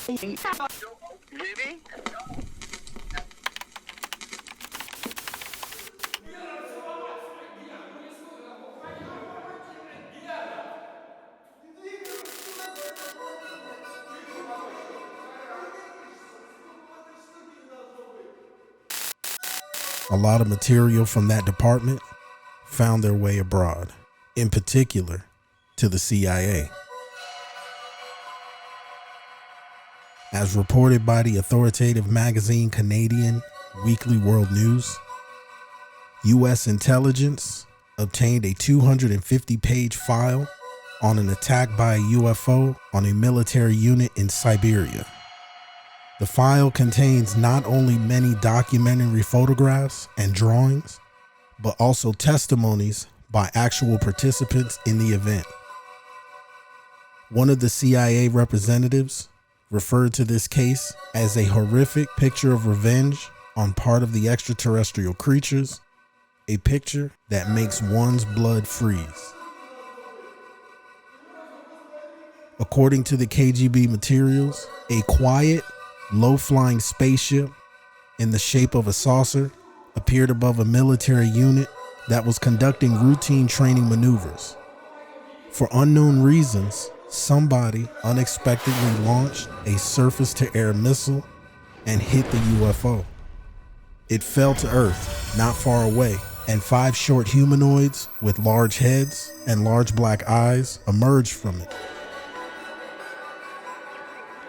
A lot of material from that department found their way abroad, in particular to the CIA. As reported by the authoritative magazine Canadian Weekly World News, US intelligence obtained a 250-page file on an attack by a UFO on a military unit in Siberia. The file contains not only many documentary photographs and drawings, but also testimonies by actual participants in the event. One of the CIA representatives referred to this case as a horrific picture of revenge on part of the extraterrestrial creatures, a picture that makes one's blood freeze. According to the KGB materials, a quiet, low-flying spaceship in the shape of a saucer appeared above a military unit that was conducting routine training maneuvers. For unknown reasons, somebody unexpectedly launched a surface-to-air missile and hit the UFO. It fell to Earth not far away, and 5 short humanoids with large heads and large black eyes emerged from it.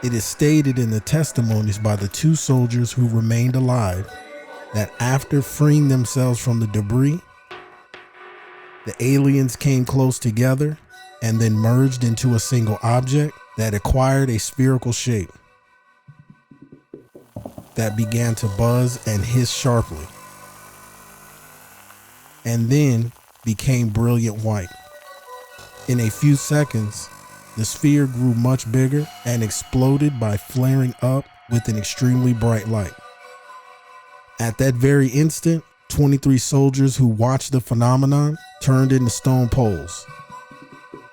It is stated in the testimonies by the 2 soldiers who remained alive that after freeing themselves from the debris, the aliens came close together and then merged into a single object that acquired a spherical shape that began to buzz and hiss sharply, and then became brilliant white. In a few seconds, the sphere grew much bigger and exploded by flaring up with an extremely bright light. At that very instant, 23 soldiers who watched the phenomenon turned into stone poles.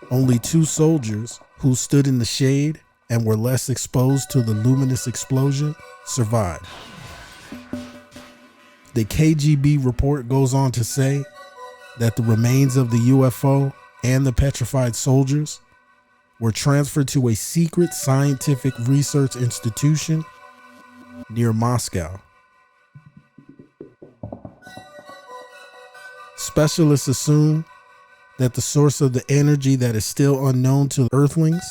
Only 2 soldiers who stood in the shade and were less exposed to the luminous explosion survived. The KGB report goes on to say that the remains of the UFO and the petrified soldiers were transferred to a secret scientific research institution near Moscow. Specialists assume that the source of the energy that is still unknown to Earthlings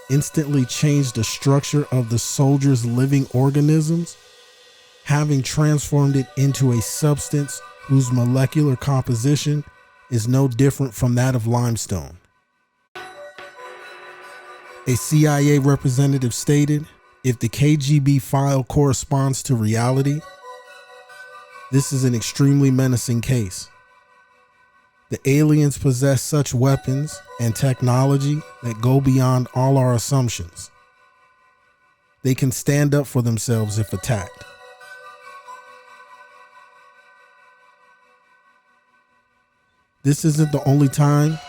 instantly changed the structure of the soldiers' living organisms, having transformed it into a substance whose molecular composition is no different from that of limestone. A CIA representative stated, if the KGB file corresponds to reality, this is an extremely menacing case. The aliens possess such weapons and technology that go beyond all our assumptions. They can stand up for themselves if attacked. This isn't the only time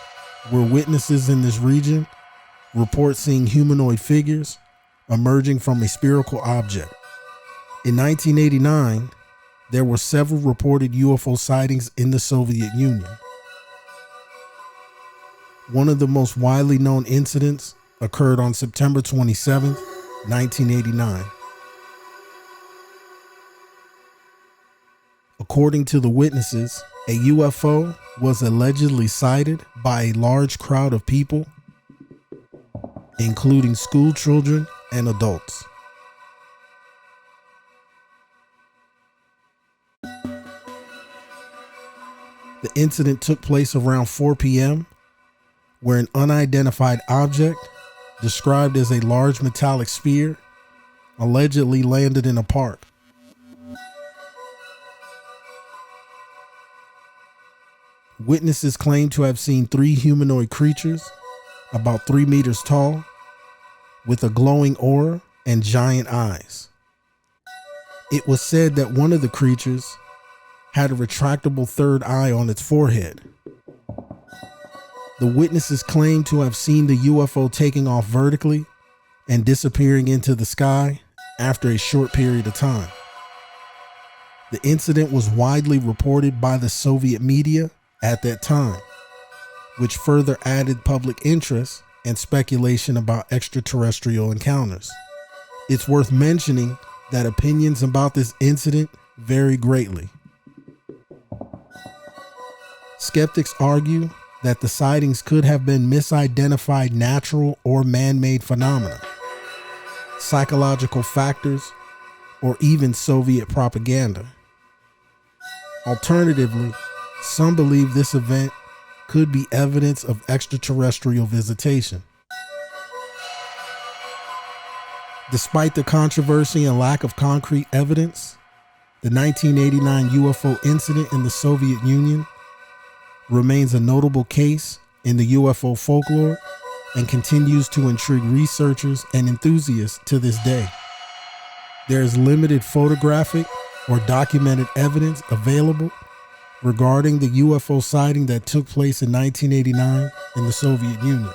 where witnesses in this region report seeing humanoid figures emerging from a spherical object. In 1989, there were several reported UFO sightings in the Soviet Union. One of the most widely known incidents occurred on September 27, 1989. According to the witnesses, a UFO was allegedly sighted by a large crowd of people, including school children and adults. The incident took place around 4 p.m., where an unidentified object, described as a large metallic sphere, allegedly landed in a park. Witnesses claim to have seen 3 humanoid creatures, about 3 meters tall, with a glowing aura and giant eyes. It was said that one of the creatures had a retractable third eye on its forehead. The witnesses claim to have seen the UFO taking off vertically and disappearing into the sky after a short period of time. The incident was widely reported by the Soviet media at that time, which further added public interest and speculation about extraterrestrial encounters. It's worth mentioning that opinions about this incident vary greatly. Skeptics argue that the sightings could have been misidentified natural or man-made phenomena, psychological factors, or even Soviet propaganda. Alternatively, some believe this event could be evidence of extraterrestrial visitation. Despite the controversy and lack of concrete evidence, the 1989 UFO incident in the Soviet Union remains a notable case in the UFO folklore and continues to intrigue researchers and enthusiasts to this day. There is limited photographic or documented evidence available regarding the UFO sighting that took place in 1989 in the Soviet Union.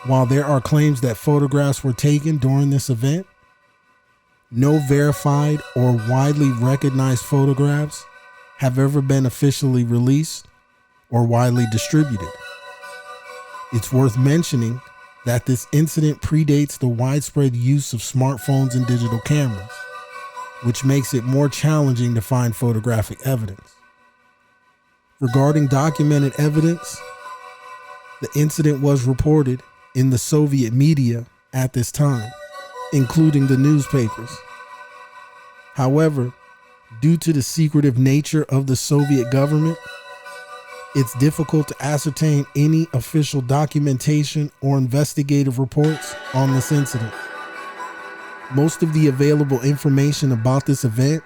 While there are claims that photographs were taken during this event, no verified or widely recognized photographs have ever been officially released or widely distributed. It's worth mentioning that this incident predates the widespread use of smartphones and digital cameras, which makes it more challenging to find photographic evidence. Regarding documented evidence, the incident was reported in the Soviet media at this time, including the newspapers. However, due to the secretive nature of the Soviet government, it's difficult to ascertain any official documentation or investigative reports on this incident. Most of the available information about this event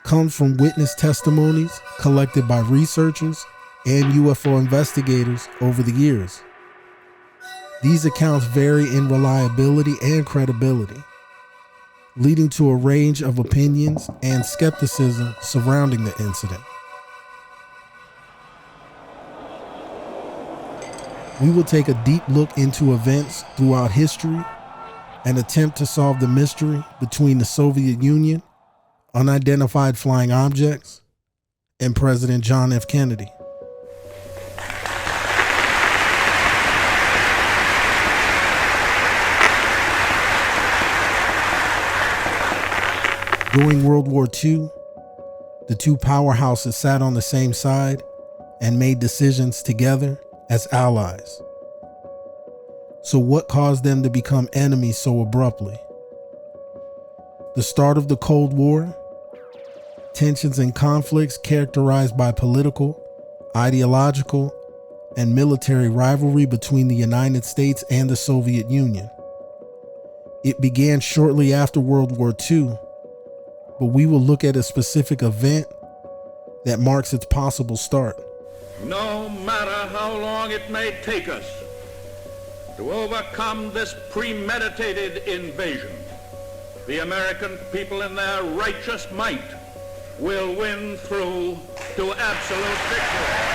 comes from witness testimonies collected by researchers and UFO investigators over the years. These accounts vary in reliability and credibility, leading to a range of opinions and skepticism surrounding the incident. We will take a deep look into events throughout history and attempt to solve the mystery between the Soviet Union, unidentified flying objects, and President John F. Kennedy. During World War II, the two powerhouses sat on the same side and made decisions together as allies. So what caused them to become enemies so abruptly? The start of the Cold War, tensions and conflicts characterized by political, ideological, and military rivalry between the United States and the Soviet Union. It began shortly after World War II, but we will look at a specific event that marks its possible start. No matter how long it may take us to overcome this premeditated invasion, the American people in their righteous might will win through to absolute victory.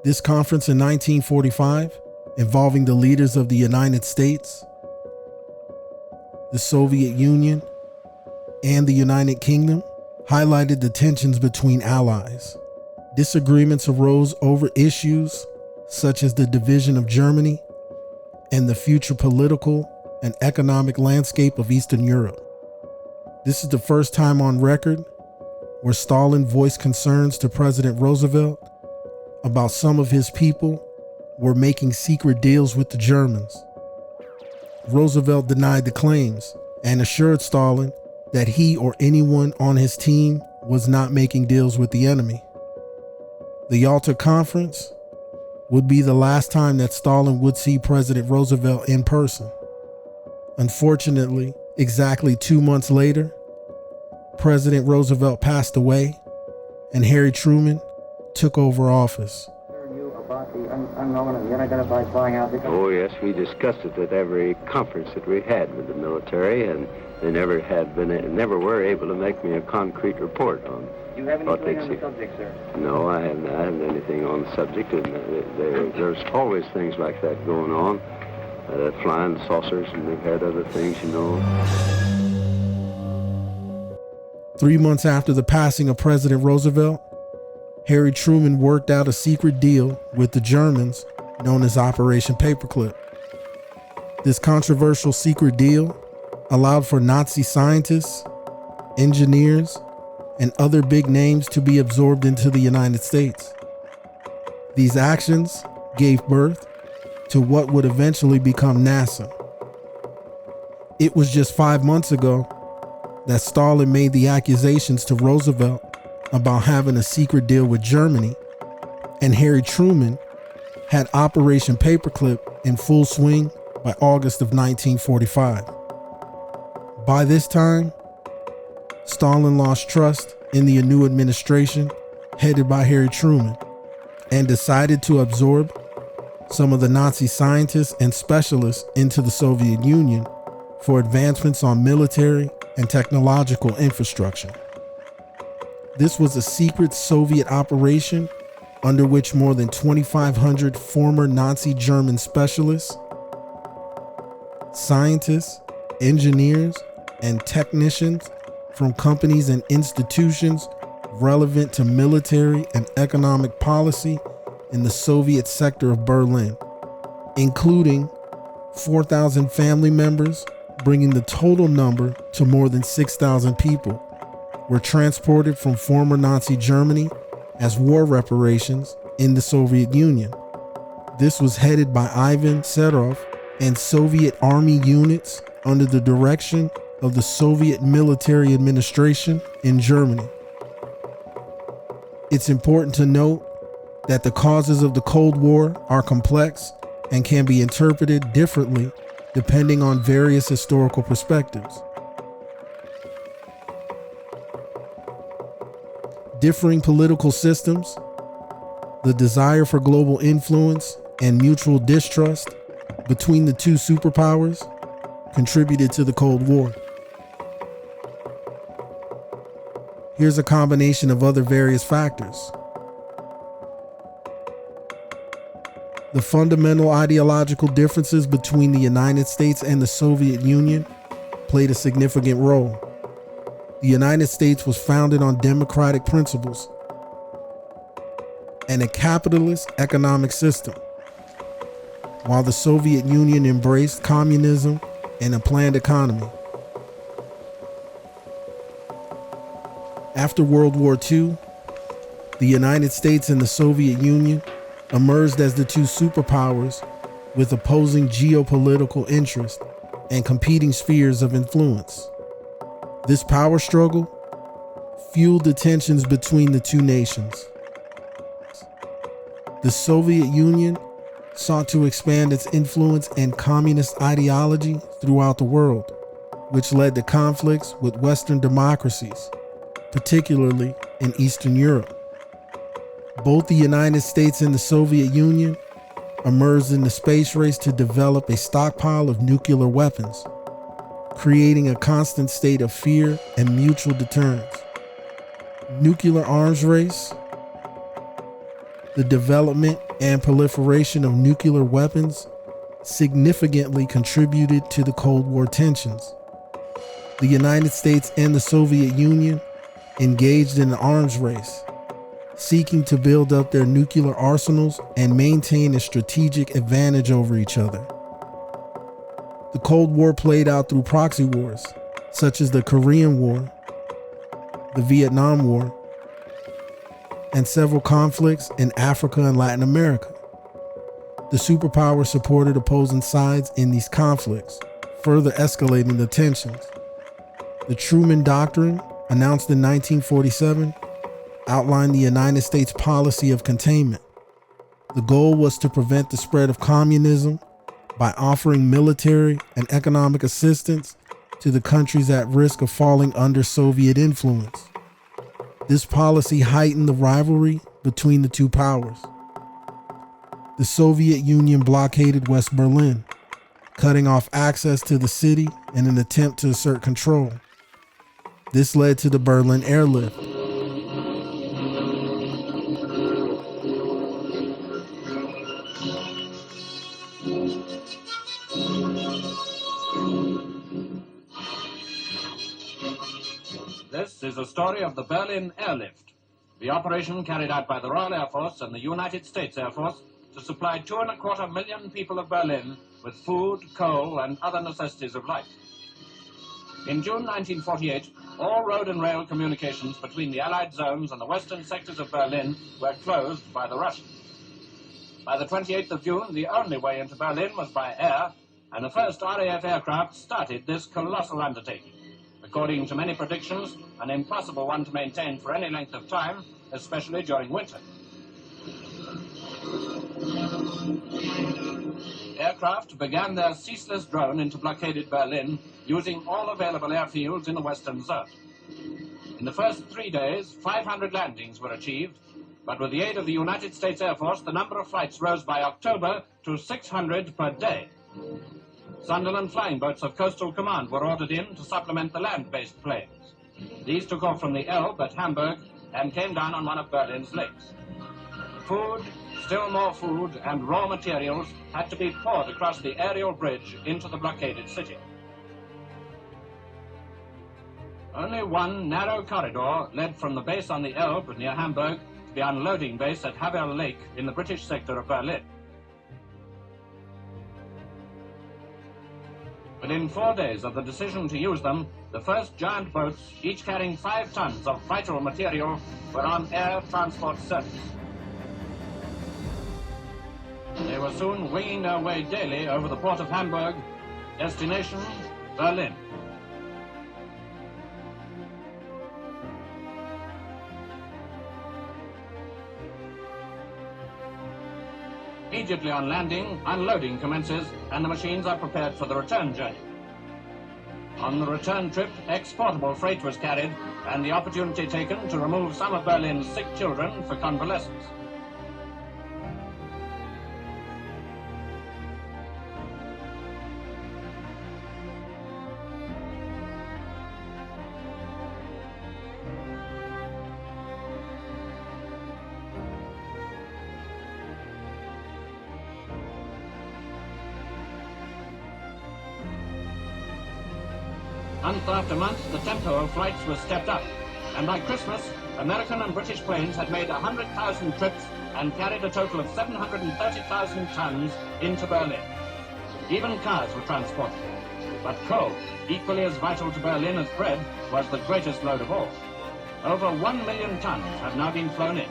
This conference in 1945, involving the leaders of the United States, the Soviet Union, and the United Kingdom, highlighted the tensions between allies. Disagreements arose over issues such as the division of Germany and the future political and economic landscape of Eastern Europe. This is the first time on record where Stalin voiced concerns to President Roosevelt about some of his people were making secret deals with the Germans. Roosevelt denied the claims and assured Stalin that he or anyone on his team was not making deals with the enemy. The Yalta Conference would be the last time that Stalin would see President Roosevelt in person. Unfortunately, exactly 2 months later, President Roosevelt passed away and Harry Truman took over office. About the unknown and the unidentified flying object? Oh, yes, we discussed it at every conference that we had with the military, and They never were able to make me a concrete report on Do you have what anything they'd on the see. subject, sir? No, I haven't anything on the subject, and there's always things like that going on. Flying saucers, and they've had other things, you know. 3 months after the passing of President Roosevelt, Harry Truman worked out a secret deal with the Germans known as Operation Paperclip. This controversial secret deal allowed for Nazi scientists, engineers, and other big names to be absorbed into the United States. These actions gave birth to what would eventually become NASA. It was just 5 months ago that Stalin made the accusations to Roosevelt about having a secret deal with Germany, and Harry Truman had Operation Paperclip in full swing by August of 1945. By this time, Stalin lost trust in the new administration headed by Harry Truman and decided to absorb some of the Nazi scientists and specialists into the Soviet Union for advancements on military and technological infrastructure. This was a secret Soviet operation under which more than 2,500 former Nazi German specialists, scientists, engineers, and technicians from companies and institutions relevant to military and economic policy in the Soviet sector of Berlin, including 4,000 family members, bringing the total number to more than 6,000 people, were transported from former Nazi Germany as war reparations in the Soviet Union. This was headed by Ivan Serov and Soviet army units under the direction of the Soviet military administration in Germany. It's important to note that the causes of the Cold War are complex and can be interpreted differently depending on various historical perspectives. Differing political systems, the desire for global influence, and mutual distrust between the two superpowers contributed to the Cold War. Here's a combination of other various factors. The fundamental ideological differences between the United States and the Soviet Union played a significant role. The United States was founded on democratic principles and a capitalist economic system, while the Soviet Union embraced communism and a planned economy. After World War II, the United States and the Soviet Union emerged as the two superpowers with opposing geopolitical interests and competing spheres of influence. This power struggle fueled the tensions between the two nations. The Soviet Union sought to expand its influence and communist ideology throughout the world, which led to conflicts with Western democracies, particularly in Eastern Europe. Both the United States and the Soviet Union emerged in the space race to develop a stockpile of nuclear weapons, creating a constant state of fear and mutual deterrence. Nuclear arms race, the development and proliferation of nuclear weapons significantly contributed to the Cold War tensions. The United States and the Soviet Union engaged in an arms race, seeking to build up their nuclear arsenals and maintain a strategic advantage over each other. The Cold War played out through proxy wars, such as the Korean War, the Vietnam War, and several conflicts in Africa and Latin America. The superpowers supported opposing sides in these conflicts, further escalating the tensions. The Truman Doctrine, announced in 1947, outlined the United States policy of containment. The goal was to prevent the spread of communism by offering military and economic assistance to the countries at risk of falling under Soviet influence. This policy heightened the rivalry between the two powers. The Soviet Union blockaded West Berlin, cutting off access to the city in an attempt to assert control. This led to the Berlin airlift. This is a story of the Berlin airlift, the operation carried out by the Royal Air Force and the United States Air Force to supply 2.25 million people of Berlin with food, coal, and other necessities of life. In June 1948, all road and rail communications between the Allied zones and the western sectors of Berlin were closed by the Russians. By the 28th of June, the only way into Berlin was by air, and the first RAF aircraft started this colossal undertaking. According to many predictions, an impossible one to maintain for any length of time, especially during winter. Aircraft began their ceaseless drone into blockaded Berlin, using all available airfields in the western zone. In the first 3 days, 500 landings were achieved, but with the aid of the United States Air Force, the number of flights rose by October to 600 per day. Sunderland flying boats of Coastal Command were ordered in to supplement the land-based planes. These took off from the Elbe at Hamburg and came down on one of Berlin's lakes. Food, still more food, and raw materials had to be poured across the aerial bridge into the blockaded city. Only one narrow corridor led from the base on the Elbe near Hamburg to the unloading base at Havel Lake in the British sector of Berlin. Within 4 days of the decision to use them, the first giant boats, each carrying 5 tons of vital material, were on air transport service. They were soon winging their way daily over the port of Hamburg, destination Berlin. Immediately on landing, unloading commences, and the machines are prepared for the return journey. On the return trip, exportable freight was carried, and the opportunity taken to remove some of Berlin's sick children for convalescence. Month after month, the tempo of flights was stepped up, and by Christmas, American and British planes had made 100,000 trips and carried a total of 730,000 tons into Berlin. Even cars were transported. But coal, equally as vital to Berlin as bread, was the greatest load of all. Over 1 million tons have now been flown in.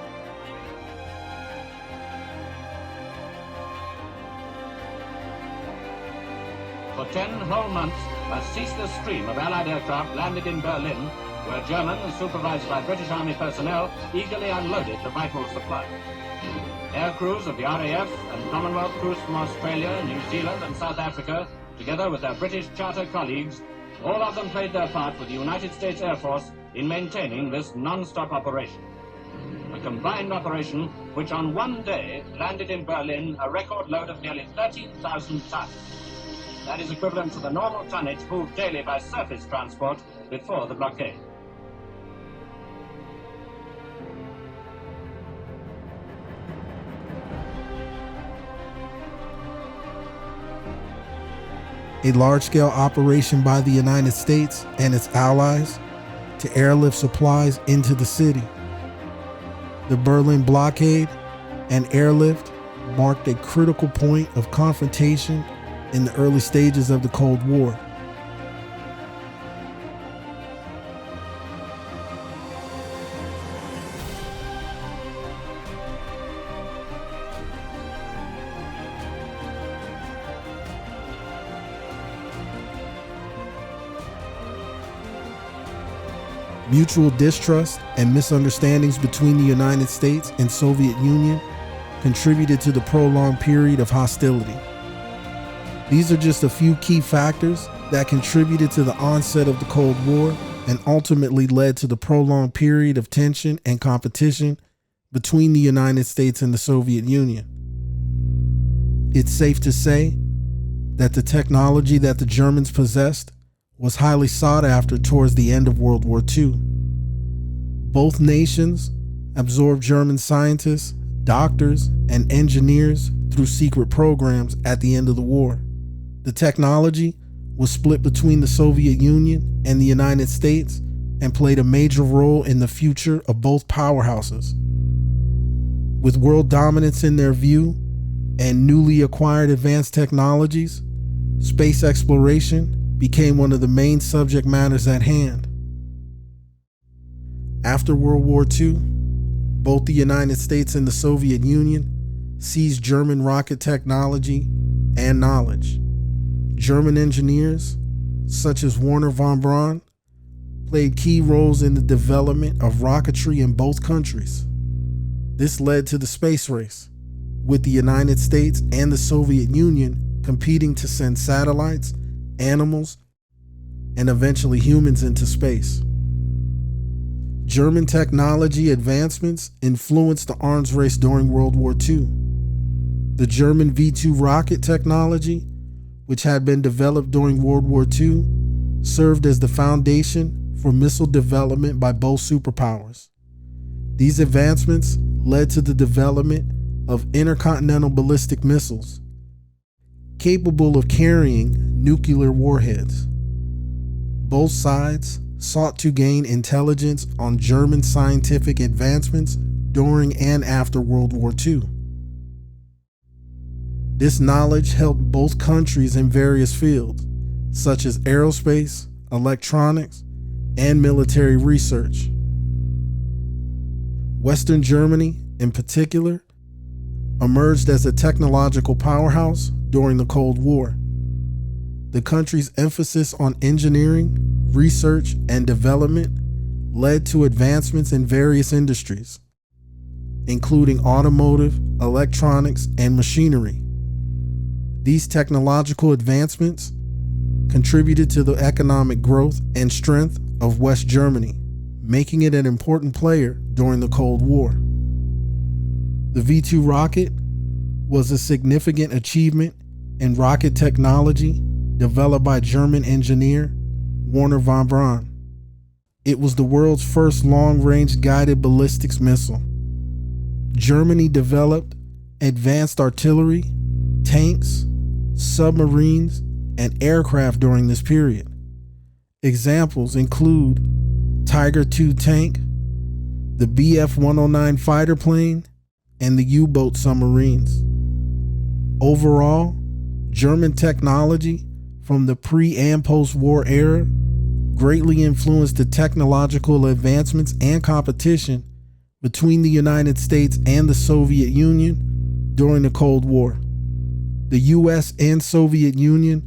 For 10 whole months, a ceaseless stream of Allied aircraft landed in Berlin, where Germans, supervised by British Army personnel, eagerly unloaded the vital supply. Air crews of the RAF and Commonwealth crews from Australia, New Zealand and South Africa, together with their British charter colleagues, all of them played their part with the United States Air Force in maintaining this non-stop operation. A combined operation which on one day landed in Berlin a record load of nearly 13,000 tons. That is equivalent to the normal tonnage moved daily by surface transport before the blockade. A large-scale operation by the United States and its allies to airlift supplies into the city. The Berlin blockade and airlift marked a critical point of confrontation in the early stages of the Cold War. Mutual distrust and misunderstandings between the United States and Soviet Union contributed to the prolonged period of hostility. These are just a few key factors that contributed to the onset of the Cold War and ultimately led to the prolonged period of tension and competition between the United States and the Soviet Union. It's safe to say that the technology that the Germans possessed was highly sought after towards the end of World War II. Both nations absorbed German scientists, doctors, and engineers through secret programs at the end of the war. The technology was split between the Soviet Union and the United States and played a major role in the future of both powerhouses. With world dominance in their view and newly acquired advanced technologies, space exploration became one of the main subject matters at hand. After World War II, both the United States and the Soviet Union seized German rocket technology and knowledge. German engineers, such as Wernher von Braun, played key roles in the development of rocketry in both countries. This led to the space race, with the United States and the Soviet Union competing to send satellites, animals, and eventually humans into space. German technology advancements influenced the arms race during World War II. The German V-2 rocket technology, which had been developed during World War II, served as the foundation for missile development by both superpowers. These advancements led to the development of intercontinental ballistic missiles, capable of carrying nuclear warheads. Both sides sought to gain intelligence on German scientific advancements during and after World War II. This knowledge helped both countries in various fields, such as aerospace, electronics, and military research. Western Germany, in particular, emerged as a technological powerhouse during the Cold War. The country's emphasis on engineering, research, and development led to advancements in various industries, including automotive, electronics, and machinery. These technological advancements contributed to the economic growth and strength of West Germany, making it an important player during the Cold War. The V-2 rocket was a significant achievement in rocket technology developed by German engineer Wernher von Braun. It was the world's first long-range guided ballistics missile. Germany developed advanced artillery, tanks, submarines, and aircraft during this period. Examples include Tiger II tank, the Bf-109 fighter plane, and the U-boat submarines. Overall, German technology from the pre- and post-war era greatly influenced the technological advancements and competition between the United States and the Soviet Union during the Cold War. The US and Soviet Union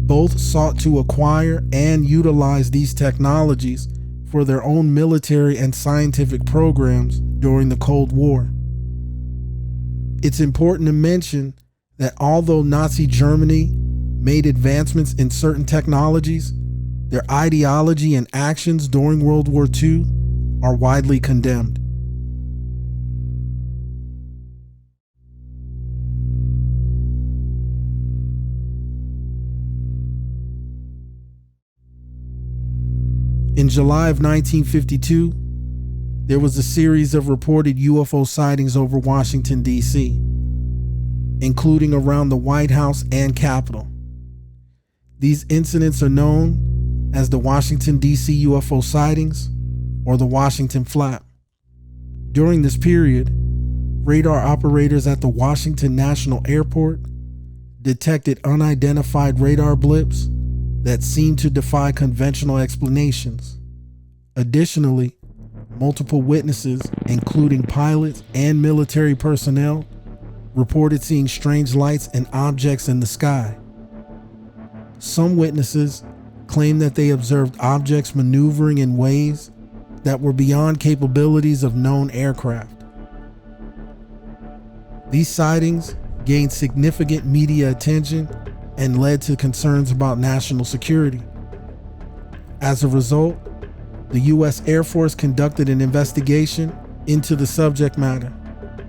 both sought to acquire and utilize these technologies for their own military and scientific programs during the Cold War. It's important to mention that although Nazi Germany made advancements in certain technologies, their ideology and actions during World War II are widely condemned. In July of 1952, there was a series of reported UFO sightings over Washington, D.C., including around the White House and Capitol. These incidents are known as the Washington, D.C. UFO sightings or the Washington Flap. During this period, radar operators at the Washington National Airport detected unidentified radar blips that seemed to defy conventional explanations. Additionally, multiple witnesses, including pilots and military personnel, reported seeing strange lights and objects in the sky. Some witnesses claimed that they observed objects maneuvering in ways that were beyond capabilities of known aircraft. These sightings gained significant media attention and led to concerns about national security. As a result, the U.S. Air Force conducted an investigation into the subject matter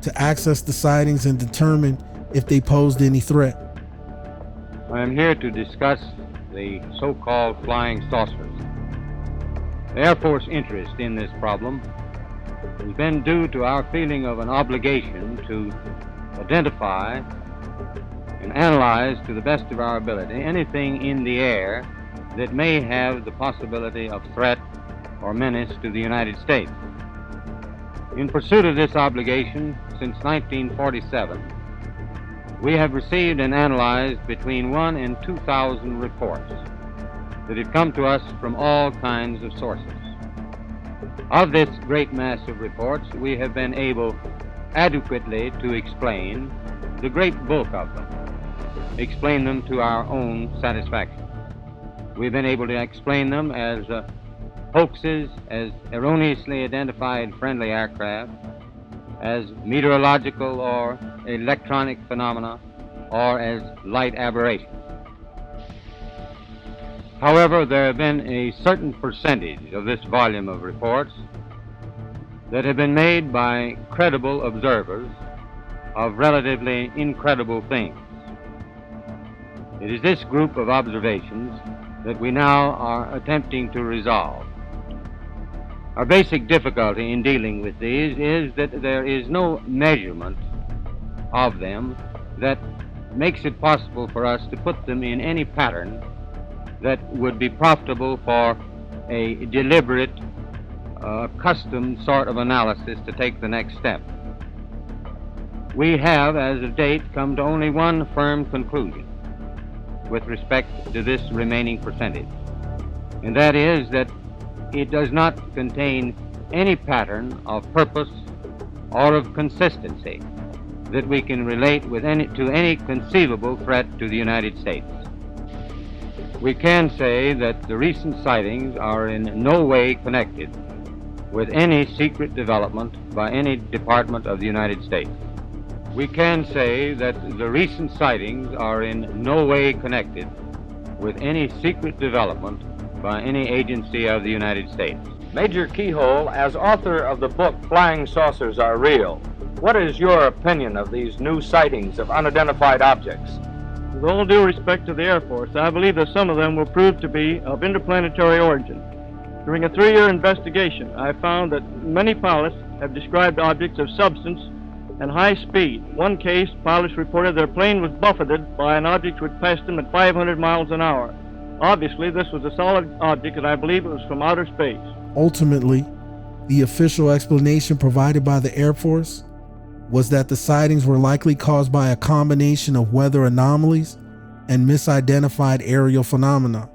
to access the sightings and determine if they posed any threat. I I'm here to discuss the so-called flying saucers. The Air Force interest in this problem has been due to our feeling of an obligation to identify and analyze to the best of our ability anything in the air that may have the possibility of threat or menace to the United States. In pursuit of this obligation, since 1947, we have received and analyzed between 1,000 and 2,000 reports that have come to us from all kinds of sources. Of this great mass of reports, we have been able adequately to explain the great bulk of them, explain them to our own satisfaction. We've been able to explain them as hoaxes, as erroneously identified friendly aircraft, as meteorological or electronic phenomena, or as light aberrations. However, there have been a certain percentage of this volume of reports that have been made by credible observers of relatively incredible things. It is this group of observations that we now are attempting to resolve. Our basic difficulty in dealing with these is that there is no measurement of them that makes it possible for us to put them in any pattern that would be profitable for a deliberate, custom sort of analysis to take the next step. We have, as of date, come to only one firm conclusion with respect to this remaining percentage, and that is that it does not contain any pattern of purpose or of consistency that we can relate with to any conceivable threat to the United States. We can say that the recent sightings are in no way connected with any secret development by any department of the United States. We can say that the recent sightings are in no way connected with any secret development by any agency of the United States. Major Keyhole, as author of the book Flying Saucers Are Real, what is your opinion of these new sightings of unidentified objects? With all due respect to the Air Force, I believe that some of them will prove to be of interplanetary origin. During a 3-year investigation, I found that many pilots have described objects of substance and high speed. One case, pilots reported their plane was buffeted by an object which passed them at 500 miles an hour. Obviously, this was a solid object, and I believe it was from outer space. Ultimately, the official explanation provided by the Air Force was that the sightings were likely caused by a combination of weather anomalies and misidentified aerial phenomena,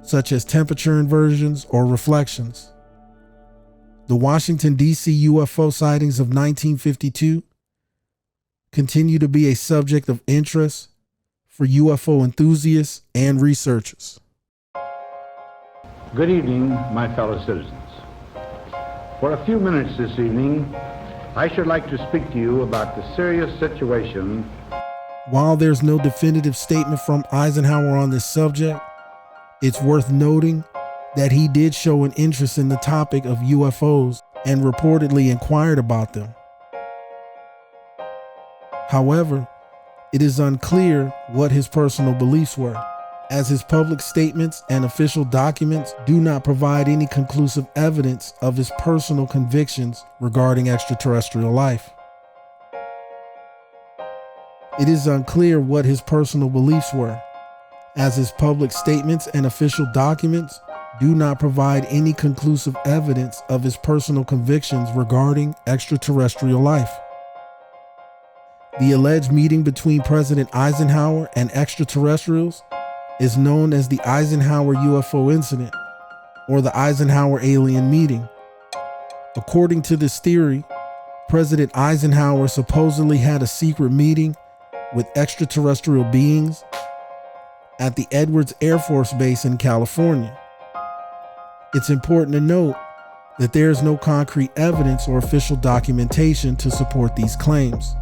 such as temperature inversions or reflections. The Washington, D.C. UFO sightings of 1952 continue to be a subject of interest for UFO enthusiasts and researchers. Good evening, my fellow citizens. For a few minutes this evening, I should like to speak to you about the serious situation. While there's no definitive statement from Eisenhower on this subject, it's worth noting that he did show an interest in the topic of UFOs and reportedly inquired about them. However, it is unclear what his personal beliefs were, as his public statements and official documents do not provide any conclusive evidence of his personal convictions regarding extraterrestrial life. It is unclear what his personal beliefs were, as his public statements and official documents do not provide any conclusive evidence of his personal convictions regarding extraterrestrial life. The alleged meeting between President Eisenhower and extraterrestrials is known as the Eisenhower UFO incident, or the Eisenhower alien meeting. According to this theory, President Eisenhower supposedly had a secret meeting with extraterrestrial beings at the Edwards Air Force Base in California. It's important to note that there is no concrete evidence or official documentation to support these claims.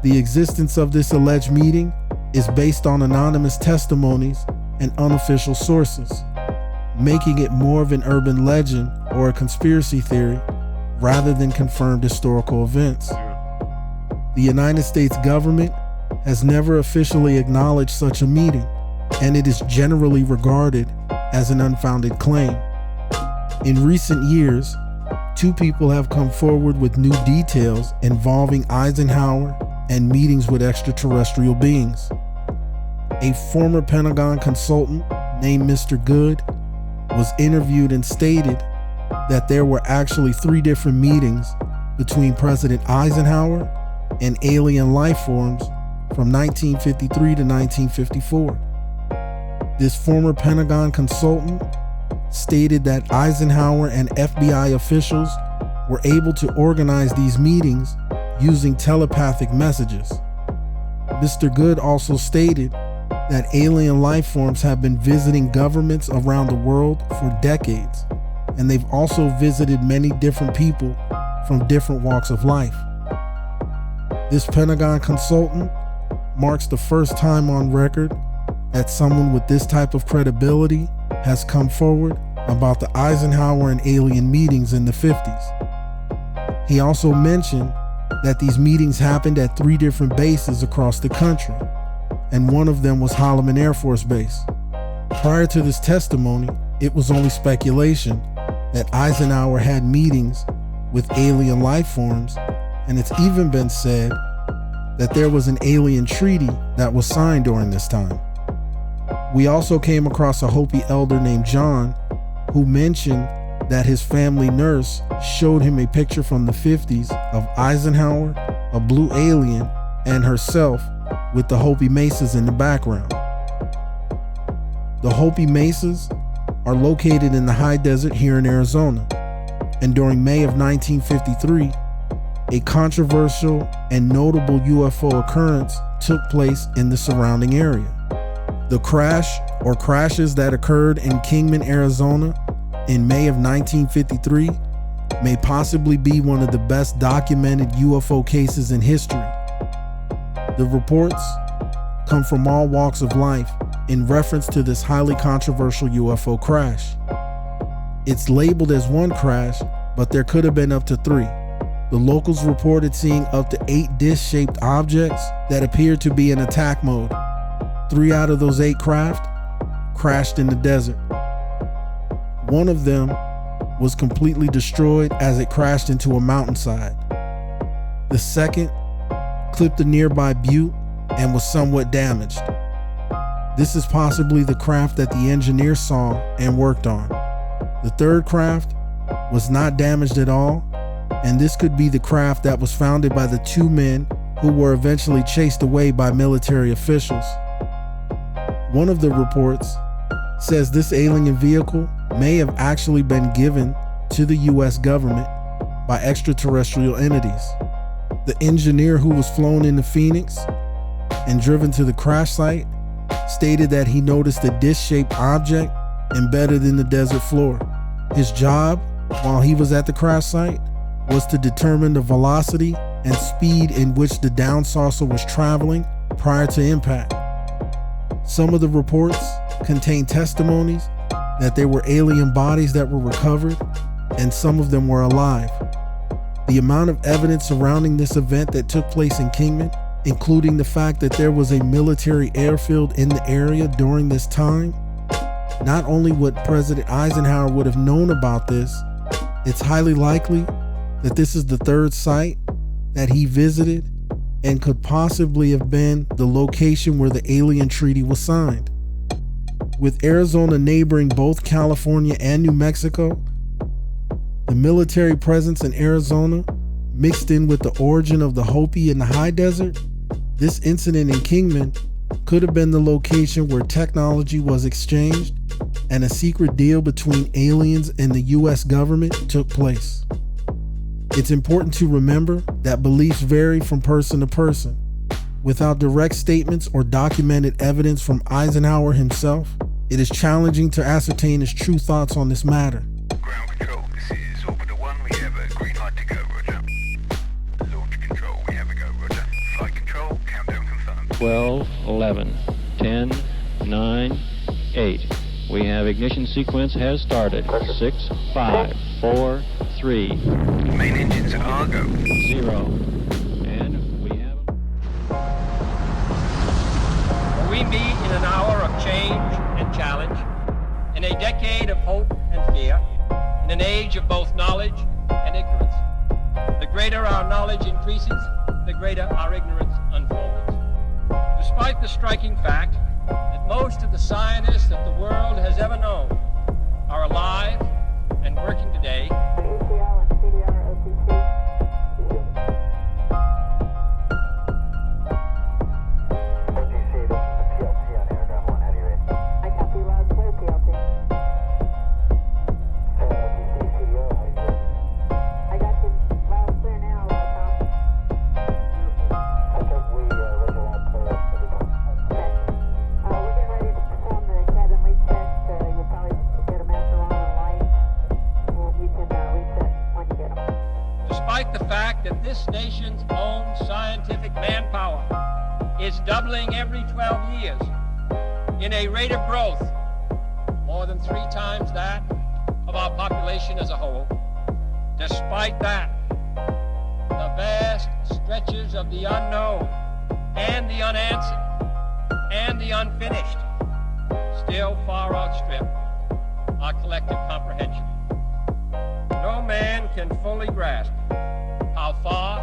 The existence of this alleged meeting is based on anonymous testimonies and unofficial sources, making it more of an urban legend or a conspiracy theory rather than confirmed historical events. The United States government has never officially acknowledged such a meeting, and it is generally regarded as an unfounded claim. In recent years, two people have come forward with new details involving Eisenhower and meetings with extraterrestrial beings. A former Pentagon consultant named Mr. Good was interviewed and stated that there were actually 3 different meetings between President Eisenhower and alien life forms from 1953 to 1954. This former Pentagon consultant stated that Eisenhower and FBI officials were able to organize these meetings using telepathic messages. Mr. Good also stated that alien life forms have been visiting governments around the world for decades, and they've also visited many different people from different walks of life. This Pentagon consultant marks the first time on record that someone with this type of credibility has come forward about the Eisenhower and alien meetings in the 50s. He also mentioned that these meetings happened at 3 different bases across the country, and one of them was Holloman Air Force Base. Prior to this testimony, it was only speculation that Eisenhower had meetings with alien life forms, and it's even been said that there was an alien treaty that was signed during this time. We also came across a Hopi elder named John who mentioned that his family nurse showed him a picture from the 50s of Eisenhower, a blue alien, and herself with the Hopi mesas in the background. The Hopi mesas are located in the high desert here in Arizona, and during May of 1953, a controversial and notable UFO occurrence took place in the surrounding area. The crash or crashes that occurred in Kingman, Arizona in May of 1953 may possibly be one of the best documented UFO cases in history. The reports come from all walks of life in reference to this highly controversial UFO crash. It's labeled as one crash, but there could have been up to 3. The locals reported seeing up to 8 disc-shaped objects that appeared to be in attack mode. 3 out of those 8 craft crashed in the desert. One of them was completely destroyed as it crashed into a mountainside. The second clipped a nearby butte and was somewhat damaged. This is possibly the craft that the engineer saw and worked on. The third craft was not damaged at all, and this could be the craft that was founded by the 2 men who were eventually chased away by military officials. One of the reports says this alien vehicle may have actually been given to the US government by extraterrestrial entities. The engineer who was flown into Phoenix and driven to the crash site stated that he noticed a disc-shaped object embedded in the desert floor. His job while he was at the crash site was to determine the velocity and speed in which the down saucer was traveling prior to impact. Some of the reports contain testimonies that there were alien bodies that were recovered, and some of them were alive. The amount of evidence surrounding this event that took place in Kingman, including the fact that there was a military airfield in the area during this time, not only would President Eisenhower would have known about this, it's highly likely that this is the 3rd site that he visited and could possibly have been the location where the alien treaty was signed. With Arizona neighboring both California and New Mexico, the military presence in Arizona mixed in with the origin of the Hopi in the high desert, this incident in Kingman could have been the location where technology was exchanged and a secret deal between aliens and the US government took place. It's important to remember that beliefs vary from person to person. Without direct statements or documented evidence from Eisenhower himself, it is challenging to ascertain his true thoughts on this matter. Ground control, this is Orbiter 1. We have a green light to go, roger. Launch control, we have a go, roger. Flight control, countdown confirmed. 12, 11, 10, 9, 8. We have ignition sequence has started. 6, 5, 4, 3. Main engines are go. 0. And we have... In a decade of hope and fear, in an age of both knowledge and ignorance, the greater our knowledge increases, the greater our ignorance unfolds. Despite the striking fact that most of the scientists that the world has ever known are alive and working today, this nation's own scientific manpower is doubling every 12 years in a rate of growth more than 3 times that of our population as a whole. Despite that, the vast stretches of the unknown and the unanswered and the unfinished still far outstrip our collective comprehension. No man can fully grasp how far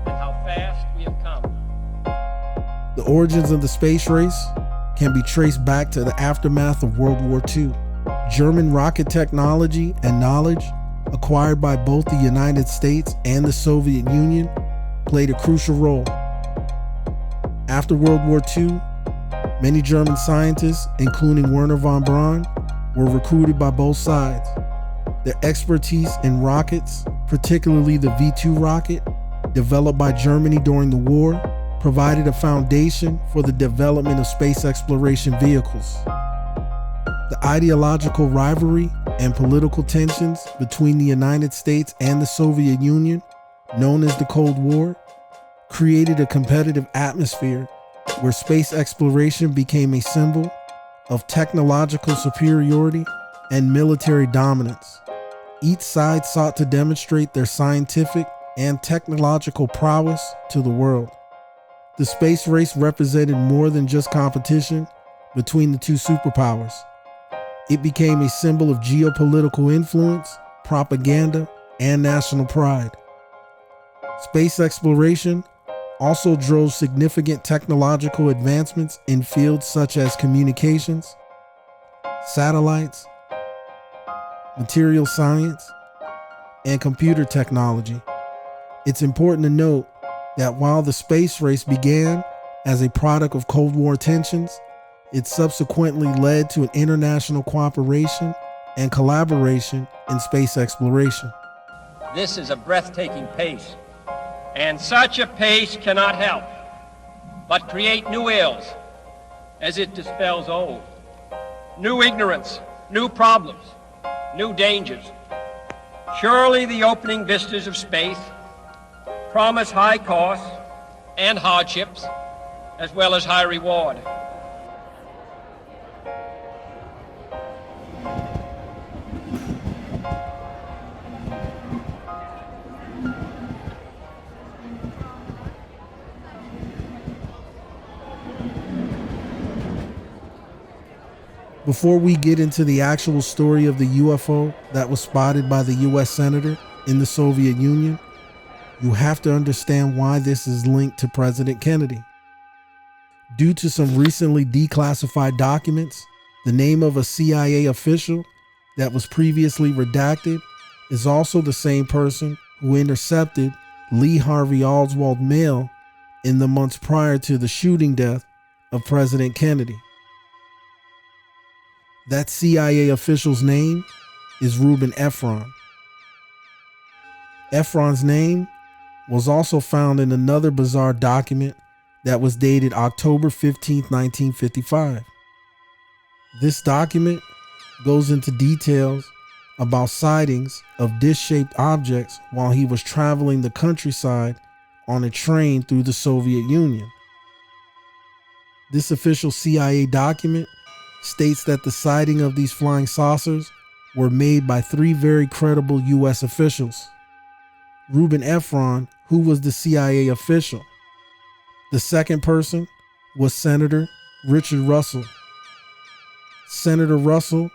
and how fast we have come. The origins of the space race can be traced back to the aftermath of World War II. German rocket technology and knowledge acquired by both the United States and the Soviet Union played a crucial role. After World War II, many German scientists, including Werner von Braun, were recruited by both sides. Their expertise in rockets, particularly the V-2 rocket, developed by Germany during the war, provided a foundation for the development of space exploration vehicles. The ideological rivalry and political tensions between the United States and the Soviet Union, known as the Cold War, created a competitive atmosphere where space exploration became a symbol of technological superiority and military dominance. Each side sought to demonstrate their scientific and technological prowess to the world. The space race represented more than just competition between the two superpowers. It became a symbol of geopolitical influence, propaganda, and national pride. Space exploration also drove significant technological advancements in fields such as communications, satellites, material science, and computer technology. It's important to note that while the space race began as a product of Cold War tensions, it subsequently led to an international cooperation and collaboration in space exploration. This is a breathtaking pace, and such a pace cannot help but create new ills as it dispels old. New ignorance, new problems, new dangers. Surely the opening vistas of space promise high costs and hardships, as well as high reward. Before we get into the actual story of the UFO that was spotted by the US Senator in the Soviet Union, you have to understand why this is linked to President Kennedy. Due to some recently declassified documents, the name of a CIA official that was previously redacted is also the same person who intercepted Lee Harvey Oswald's mail in the months prior to the shooting death of President Kennedy. That CIA official's name is Reuben Efron. Efron's name was also found in another bizarre document that was dated October 15, 1955. This document goes into details about sightings of dish-shaped objects while he was traveling the countryside on a train through the Soviet Union. This official CIA document states that the sighting of these flying saucers were made by 3 very credible US officials. Reuben Efron, who was the CIA official. The second person was Senator Richard Russell. Senator Russell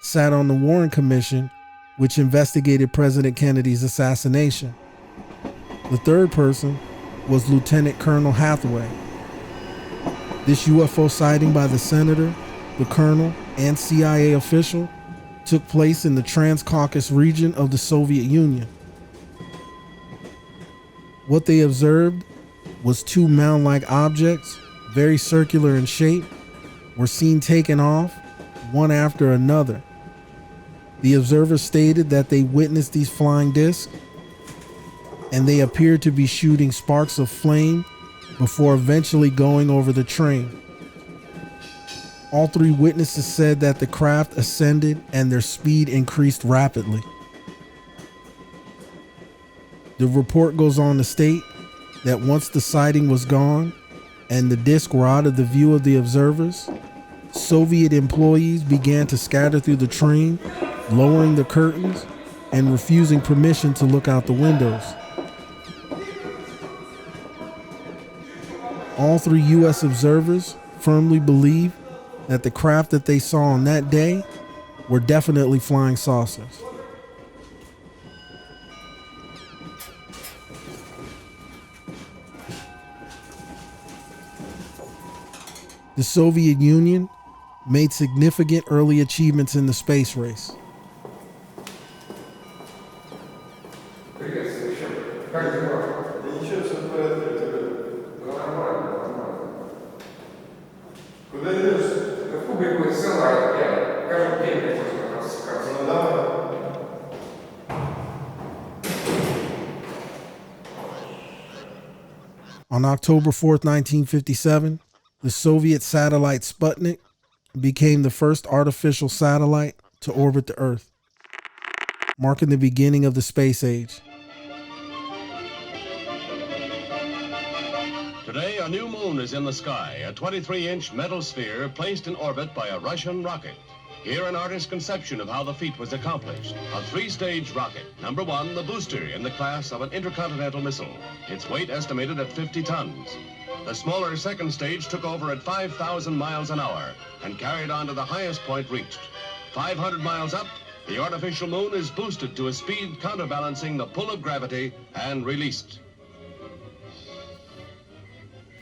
sat on the Warren Commission, which investigated President Kennedy's assassination. The third person was Lieutenant Colonel Hathaway. This UFO sighting by the senator, the colonel, and CIA official took place in the Trans-Caucasus region of the Soviet Union. What they observed was two mound-like objects, very circular in shape, were seen taking off, one after another. The observers stated that they witnessed these flying discs, and they appeared to be shooting sparks of flame before eventually going over the train. All three witnesses said that the craft ascended and their speed increased rapidly. The report goes on to state that once the sighting was gone and the disc were out of the view of the observers, Soviet employees began to scatter through the train, lowering the curtains and refusing permission to look out the windows. All three U.S. observers firmly believe that the craft that they saw on that day were definitely flying saucers. The Soviet Union made significant early achievements in the space race. On October 4th, 1957, the Soviet satellite Sputnik became the first artificial satellite to orbit the Earth, marking the beginning of the space age. Today, a new moon is in the sky, a 23-inch metal sphere placed in orbit by a Russian rocket. Here, an artist's conception of how the feat was accomplished. A three-stage rocket. Number one, the booster in the class of an intercontinental missile. Its weight estimated at 50 tons. The smaller second stage took over at 5,000 miles an hour and carried on to the highest point reached. 500 miles up, the artificial moon is boosted to a speed counterbalancing the pull of gravity and released.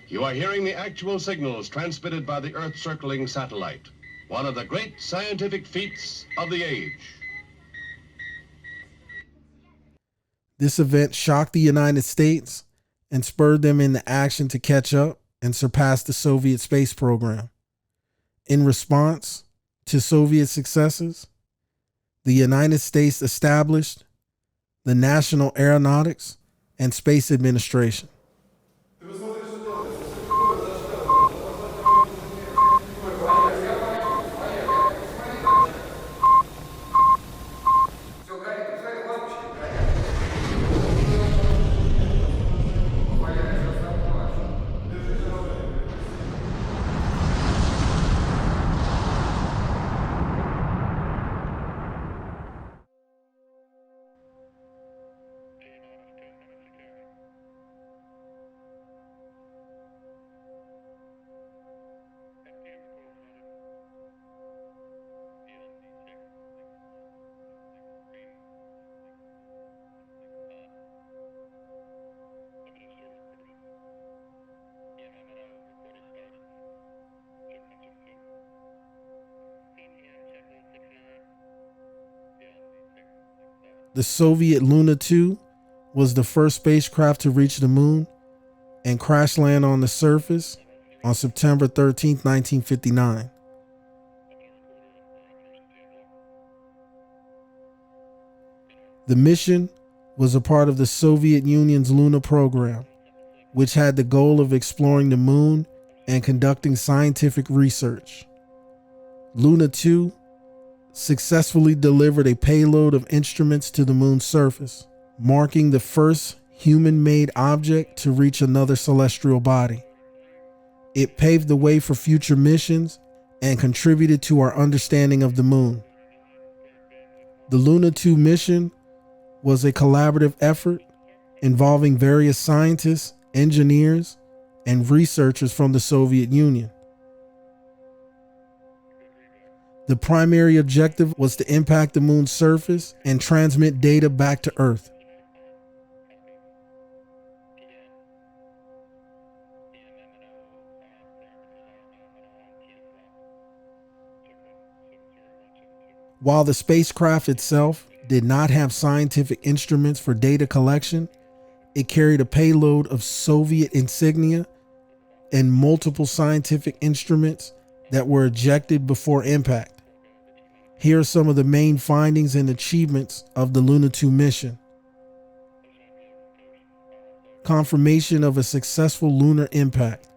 You are hearing the actual signals transmitted by the Earth-circling satellite. One of the great scientific feats of the age. This event shocked the United States and spurred them into action to catch up and surpass the Soviet space program. In response to Soviet successes, the United States established the National Aeronautics and Space Administration. The Soviet Luna 2 was the first spacecraft to reach the moon and crash land on the surface on September 13, 1959. The mission was a part of the Soviet Union's Luna program, which had the goal of exploring the moon and conducting scientific research. Luna 2 successfully delivered a payload of instruments to the moon's surface, marking the first human-made object to reach another celestial body. It paved the way for future missions and contributed to our understanding of the moon. The Luna 2 mission was a collaborative effort involving various scientists, engineers, and researchers from the Soviet Union. The primary objective was to impact the moon's surface and transmit data back to Earth. While the spacecraft itself did not have scientific instruments for data collection, it carried a payload of Soviet insignia and multiple scientific instruments that were ejected before impact. Here are some of the main findings and achievements of the Luna 2 mission. Confirmation of a successful lunar impact.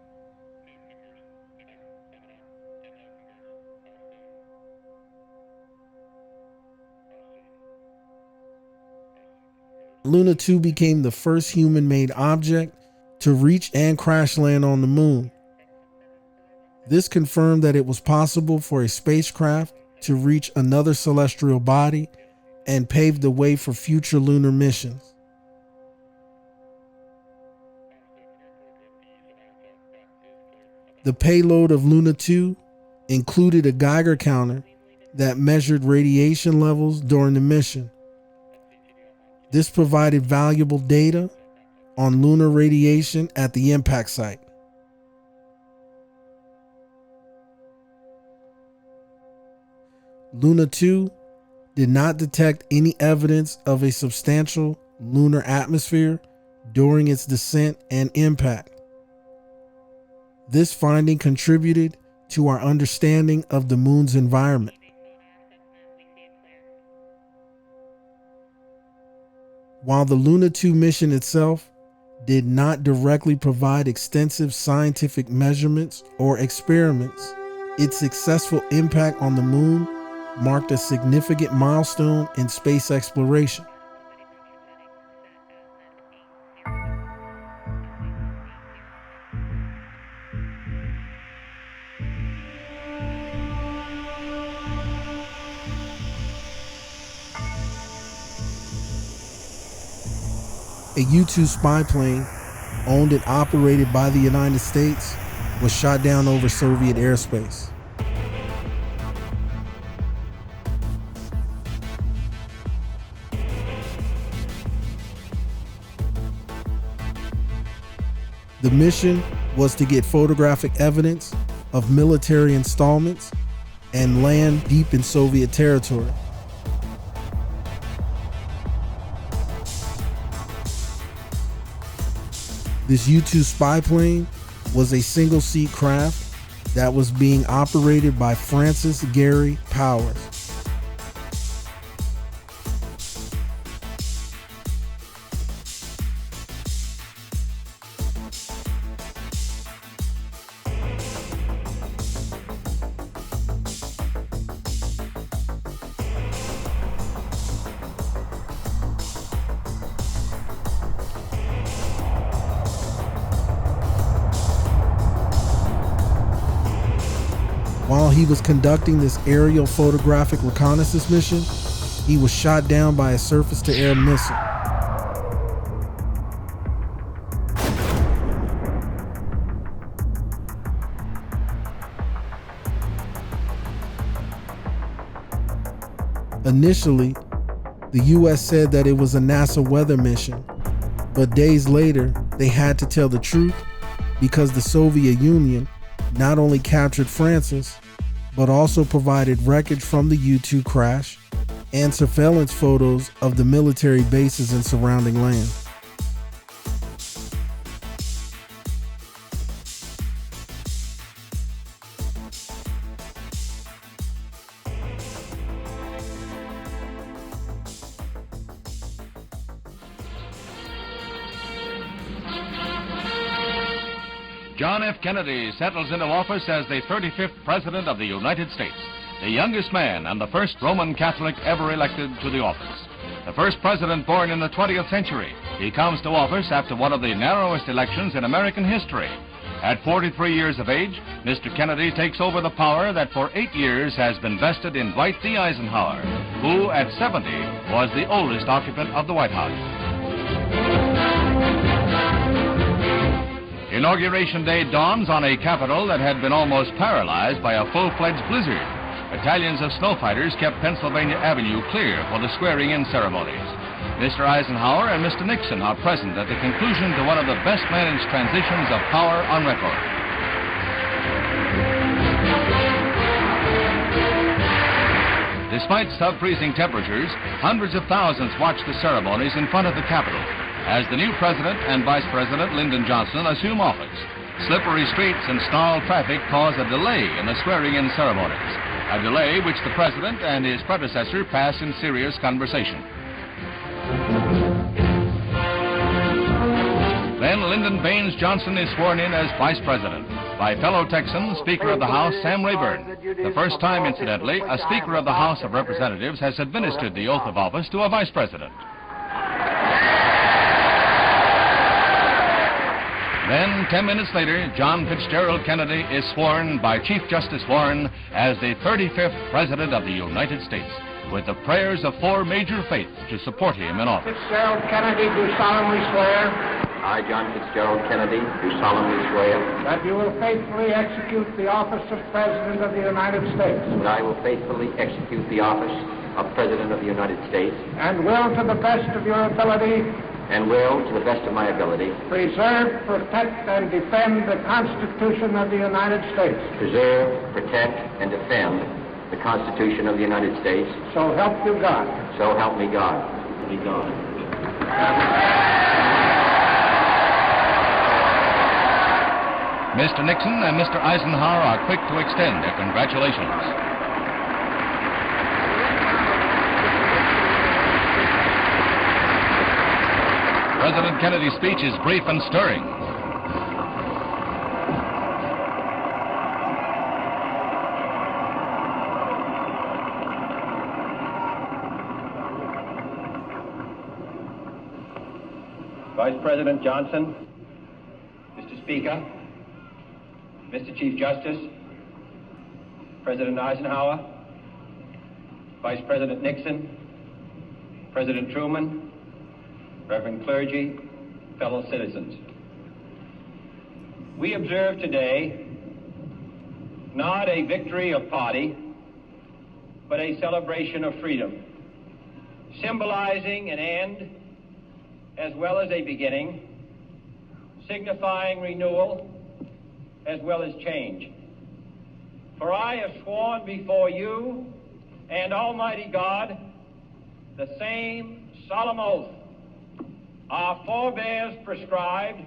Luna 2 became the first human-made object to reach and crash land on the moon. This confirmed that it was possible for a spacecraft to reach another celestial body and paved the way for future lunar missions. The payload of Luna 2 included a Geiger counter that measured radiation levels during the mission. This provided valuable data on lunar radiation at the impact site. Luna 2 did not detect any evidence of a substantial lunar atmosphere during its descent and impact. This finding contributed to our understanding of the moon's environment. While the Luna 2 mission itself did not directly provide extensive scientific measurements or experiments, its successful impact on the moon marked a significant milestone in space exploration. A U-2 spy plane, owned and operated by the United States, was shot down over Soviet airspace. The mission was to get photographic evidence of military installments and land deep in Soviet territory. This U-2 spy plane was a single-seat craft that was being operated by Francis Gary Powers. While he was conducting this aerial photographic reconnaissance mission, he was shot down by a surface-to-air missile. Initially, the US said that it was a NASA weather mission, but days later, they had to tell the truth because the Soviet Union not only captured Francis, but also provided wreckage from the U-2 crash and surveillance photos of the military bases and surrounding land. John F. Kennedy settles into office as the 35th President of the United States, the youngest man and the first Roman Catholic ever elected to the office. The first president born in the 20th century, he comes to office after one of the narrowest elections in American history. At 43 years of age, Mr. Kennedy takes over the power that for 8 years has been vested in Dwight D. Eisenhower, who at 70 was the oldest occupant of the White House. Inauguration Day dawns on a Capitol that had been almost paralyzed by a full-fledged blizzard. battalions of snow fighters kept Pennsylvania Avenue clear for the swearing-in ceremonies. Mr. Eisenhower and Mr. Nixon are present at the conclusion to one of the best-managed transitions of power on record. Despite sub-freezing temperatures, hundreds of thousands watched the ceremonies in front of the Capitol as the new President and Vice President Lyndon Johnson assume office. Slippery streets and snarled traffic cause a delay in the swearing-in ceremonies, a delay which the President and his predecessor passed in serious conversation. Then Lyndon Baines Johnson is sworn in as Vice President by fellow Texan, Speaker of the House Sam Rayburn. The first time, incidentally, a Speaker of the House of Representatives has administered the oath of office to a Vice President. Then, 10 minutes later, John Fitzgerald Kennedy is sworn by Chief Justice Warren as the 35th President of the United States, with the prayers of 4 major faiths to support him in office. Fitzgerald Kennedy, do solemnly swear. I, John Fitzgerald Kennedy, do solemnly swear that you will faithfully execute the office of President of the United States. That I will faithfully execute the office of President of the United States. And will, to the best of your ability, and will, to the best of my ability, preserve, protect, and defend the Constitution of the United States. Preserve, protect, and defend the Constitution of the United States. So help you God. So help me God. Me God. Mr. Nixon and Mr. Eisenhower are quick to extend their congratulations. President Kennedy's speech is brief and stirring. Vice President Johnson, Mr. Speaker, Mr. Chief Justice, President Eisenhower, Vice President Nixon, President Truman, Reverend clergy, fellow citizens. We observe today not a victory of party, but a celebration of freedom, symbolizing an end as well as a beginning, signifying renewal as well as change. For I have sworn before you and Almighty God the same solemn oath our forebears prescribed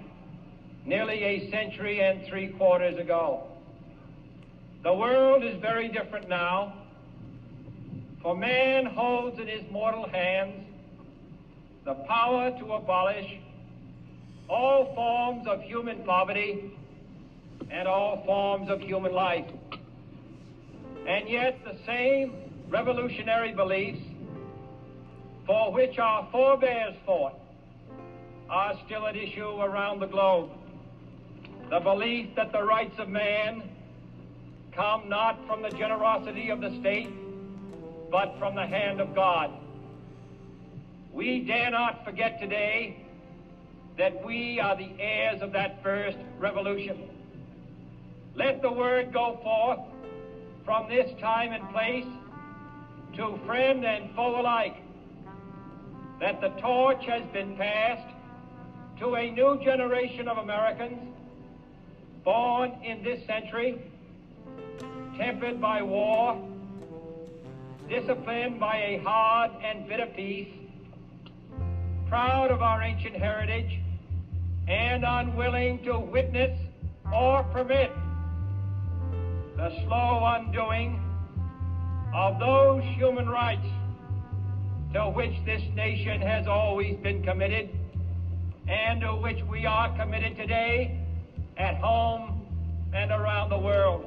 nearly a century and 3/4 ago. The world is very different now, for man holds in his mortal hands the power to abolish all forms of human poverty and all forms of human life. And yet the same revolutionary beliefs for which our forebears fought are still at issue around the globe. The belief that the rights of man come not from the generosity of the state, but from the hand of God. We dare not forget today that we are the heirs of that first revolution. Let the word go forth from this time and place to friend and foe alike that the torch has been passed to a new generation of Americans born in this century, tempered by war, disciplined by a hard and bitter peace, proud of our ancient heritage, and unwilling to witness or permit the slow undoing of those human rights to which this nation has always been committed and to which we are committed today at home and around the world.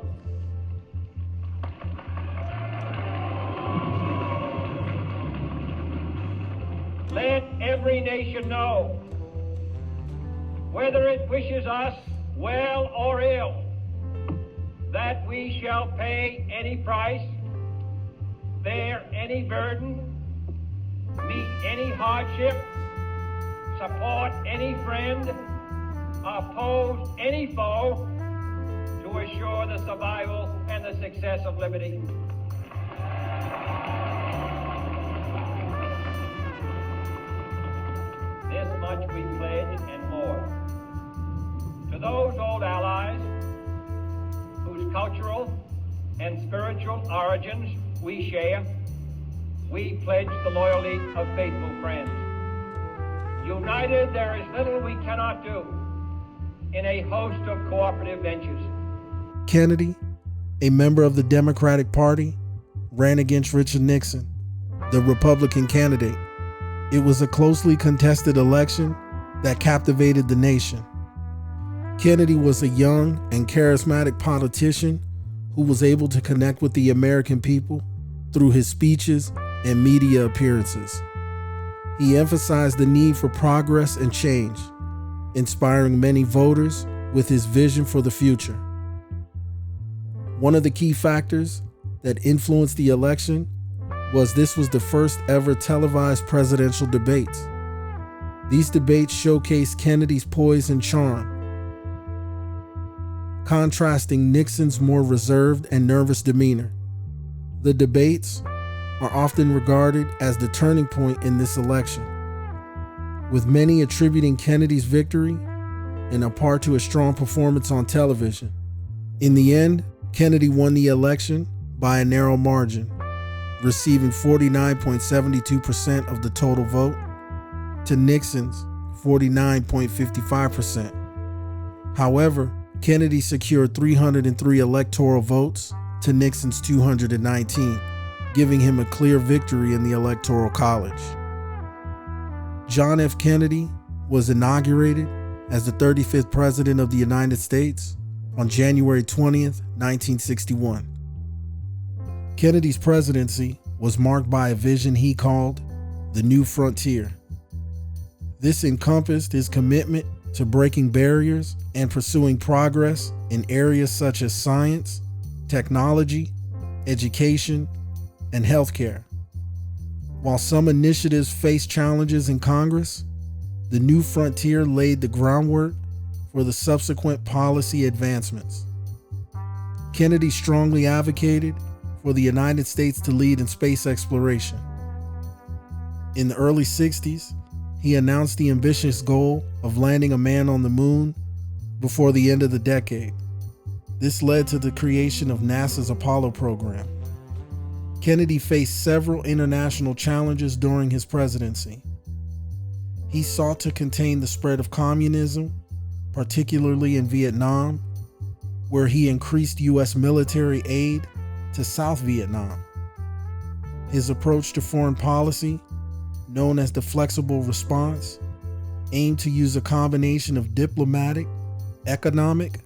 Let every nation know, whether it wishes us well or ill, that we shall pay any price, bear any burden, meet any hardship, support any friend, oppose any foe to assure the survival and the success of liberty. much we pledge and more. To those old allies whose cultural and spiritual origins we share, we pledge the loyalty of faithful friends. United, there is little we cannot do in a host of cooperative ventures. Kennedy, a member of the Democratic Party, ran against Richard Nixon, the Republican candidate. It was a closely contested election that captivated the nation. Kennedy was a young and charismatic politician who was able to connect with the American people through his speeches and media appearances. He emphasized the need for progress and change, inspiring many voters with his vision for the future. One of the key factors that influenced the election was this was the first ever televised presidential debates. These debates showcased Kennedy's poise and charm, contrasting Nixon's more reserved and nervous demeanor. The debates are often regarded as the turning point in this election, with many attributing Kennedy's victory in a part to a strong performance on television. In the end, Kennedy won the election by a narrow margin, receiving 49.72% of the total vote to Nixon's 49.55%. However, Kennedy secured 303 electoral votes to Nixon's 219, giving him a clear victory in the Electoral College. John F. Kennedy was inaugurated as the 35th President of the United States on January 20th, 1961. Kennedy's presidency was marked by a vision he called the New Frontier. This encompassed his commitment to breaking barriers and pursuing progress in areas such as science, technology, education, and healthcare. While some initiatives faced challenges in Congress, the New Frontier laid the groundwork for the subsequent policy advancements. Kennedy strongly advocated for the United States to lead in space exploration. In the early 60s, he announced the ambitious goal of landing a man on the moon before the end of the decade. This led to the creation of NASA's Apollo program. Kennedy faced several international challenges during his presidency. He sought to contain the spread of communism, particularly in Vietnam, where he increased U.S. military aid to South Vietnam. His approach to foreign policy, known as the flexible response, aimed to use a combination of diplomatic, economic,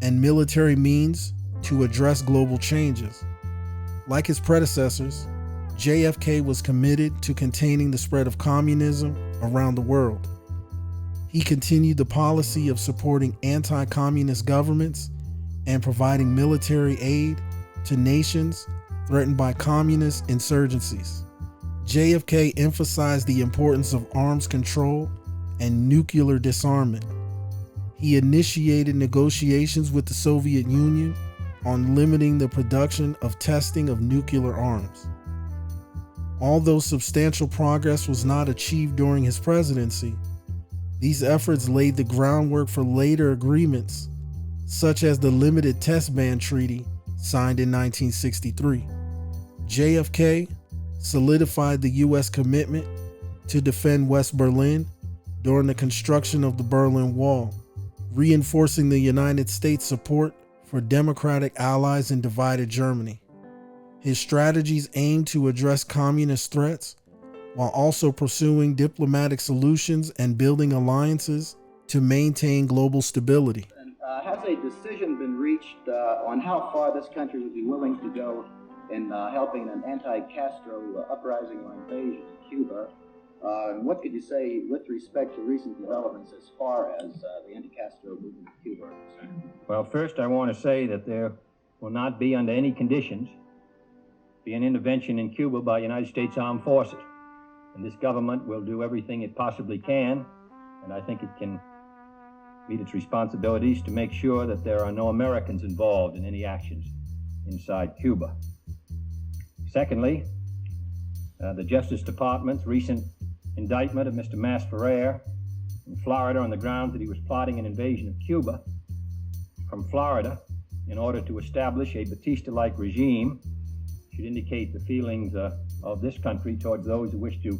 and military means to address global changes. Like his predecessors, JFK was committed to containing the spread of communism around the world. He continued the policy of supporting anti-communist governments and providing military aid to nations threatened by communist insurgencies. JFK emphasized the importance of arms control and nuclear disarmament. He initiated negotiations with the Soviet Union on limiting the production of testing of nuclear arms. Although substantial progress was not achieved during his presidency, these efforts laid the groundwork for later agreements, such as the Limited Test Ban Treaty signed in 1963. JFK solidified the U.S. commitment to defend West Berlin during the construction of the Berlin Wall, reinforcing the United States' support for democratic allies in divided Germany. His strategies aimed to address communist threats while also pursuing diplomatic solutions and building alliances to maintain global stability. Has a decision been reached on how far this country would be willing to go in helping an anti-Castro uprising or invasion of Cuba? And what could you say with respect to recent developments as far as the anti-Castro movement in Cuba are concerned? Well, first I want to say that there will not be under any conditions be an intervention in Cuba by United States Armed Forces. And this government will do everything it possibly can, and I think it can meet its responsibilities to make sure that there are no Americans involved in any actions inside Cuba. Secondly, the Justice Department's recent indictment of Mr. Masferrer in Florida on the grounds that he was plotting an invasion of Cuba from Florida in order to establish a Batista-like regime should indicate the feelings of this country towards those who wish to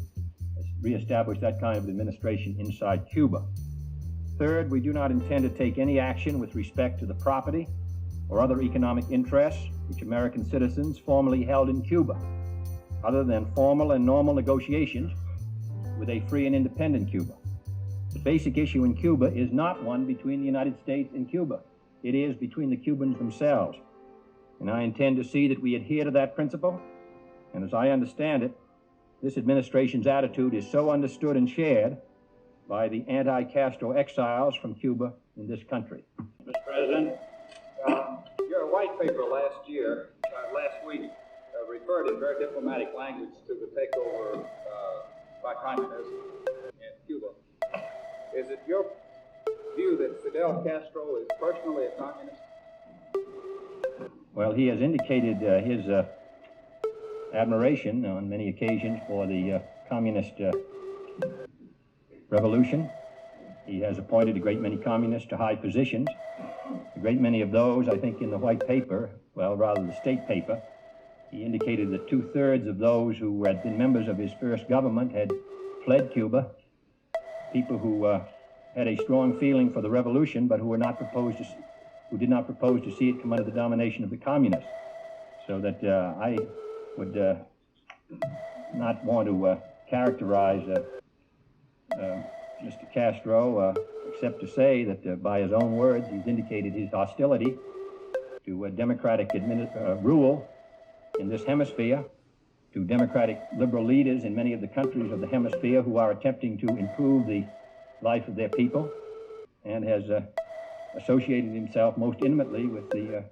reestablish that kind of administration inside Cuba. Third, we do not intend to take any action with respect to the property or other economic interests which American citizens formerly held in Cuba, other than formal and normal negotiations with a free and independent Cuba. The basic issue in Cuba is not one between the United States and Cuba. It is between the Cubans themselves. And I intend to see that we adhere to that principle. And as I understand it, this administration's attitude is so understood and shared by the anti-Castro exiles from Cuba in this country. Mr. President, your white paper last week, referred in very diplomatic language to the takeover by communists in Cuba. Is it your view that Fidel Castro is personally a communist? Well, he has indicated his admiration on many occasions for the communist revolution. He has appointed a great many communists to high positions. A great many of those, I think, in the white paper, well, rather the state paper, he indicated that 2/3 of those who had been members of his first government had fled Cuba, people who had a strong feeling for the revolution, but who did not propose to see it come under the domination of the communists. So that I would not want to characterize Mr. Castro, except to say that by his own words, he's indicated his hostility to democratic rule in this hemisphere, to democratic liberal leaders in many of the countries of the hemisphere who are attempting to improve the life of their people, and has associated himself most intimately with the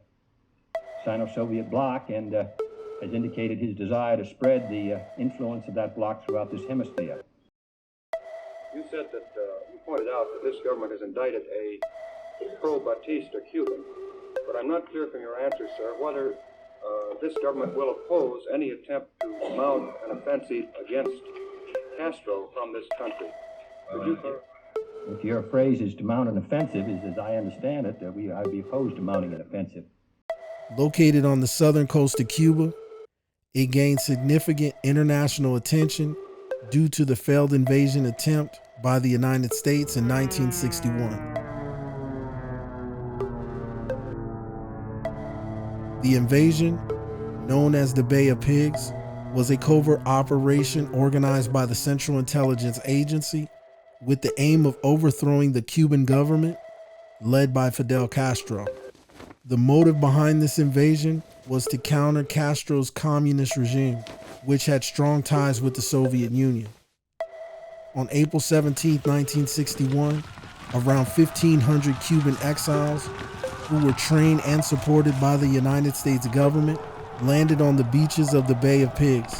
Sino-Soviet bloc, and has indicated his desire to spread the influence of that bloc throughout this hemisphere. You said that, you pointed out that this government has indicted a pro-Batista Cuban, but I'm not clear from your answer, sir, whether this government will oppose any attempt to mount an offensive against Castro from this country. Could you clarify? If your phrase is to mount an offensive, as I understand it, I'd be opposed to mounting an offensive. Located on the southern coast of Cuba, it gained significant international attention due to the failed invasion attempt by the United States in 1961. The invasion, known as the Bay of Pigs, was a covert operation organized by the Central Intelligence Agency with the aim of overthrowing the Cuban government led by Fidel Castro. The motive behind this invasion was to counter Castro's communist regime, which had strong ties with the Soviet Union. On April 17, 1961, around 1,500 Cuban exiles who were trained and supported by the United States government landed on the beaches of the Bay of Pigs.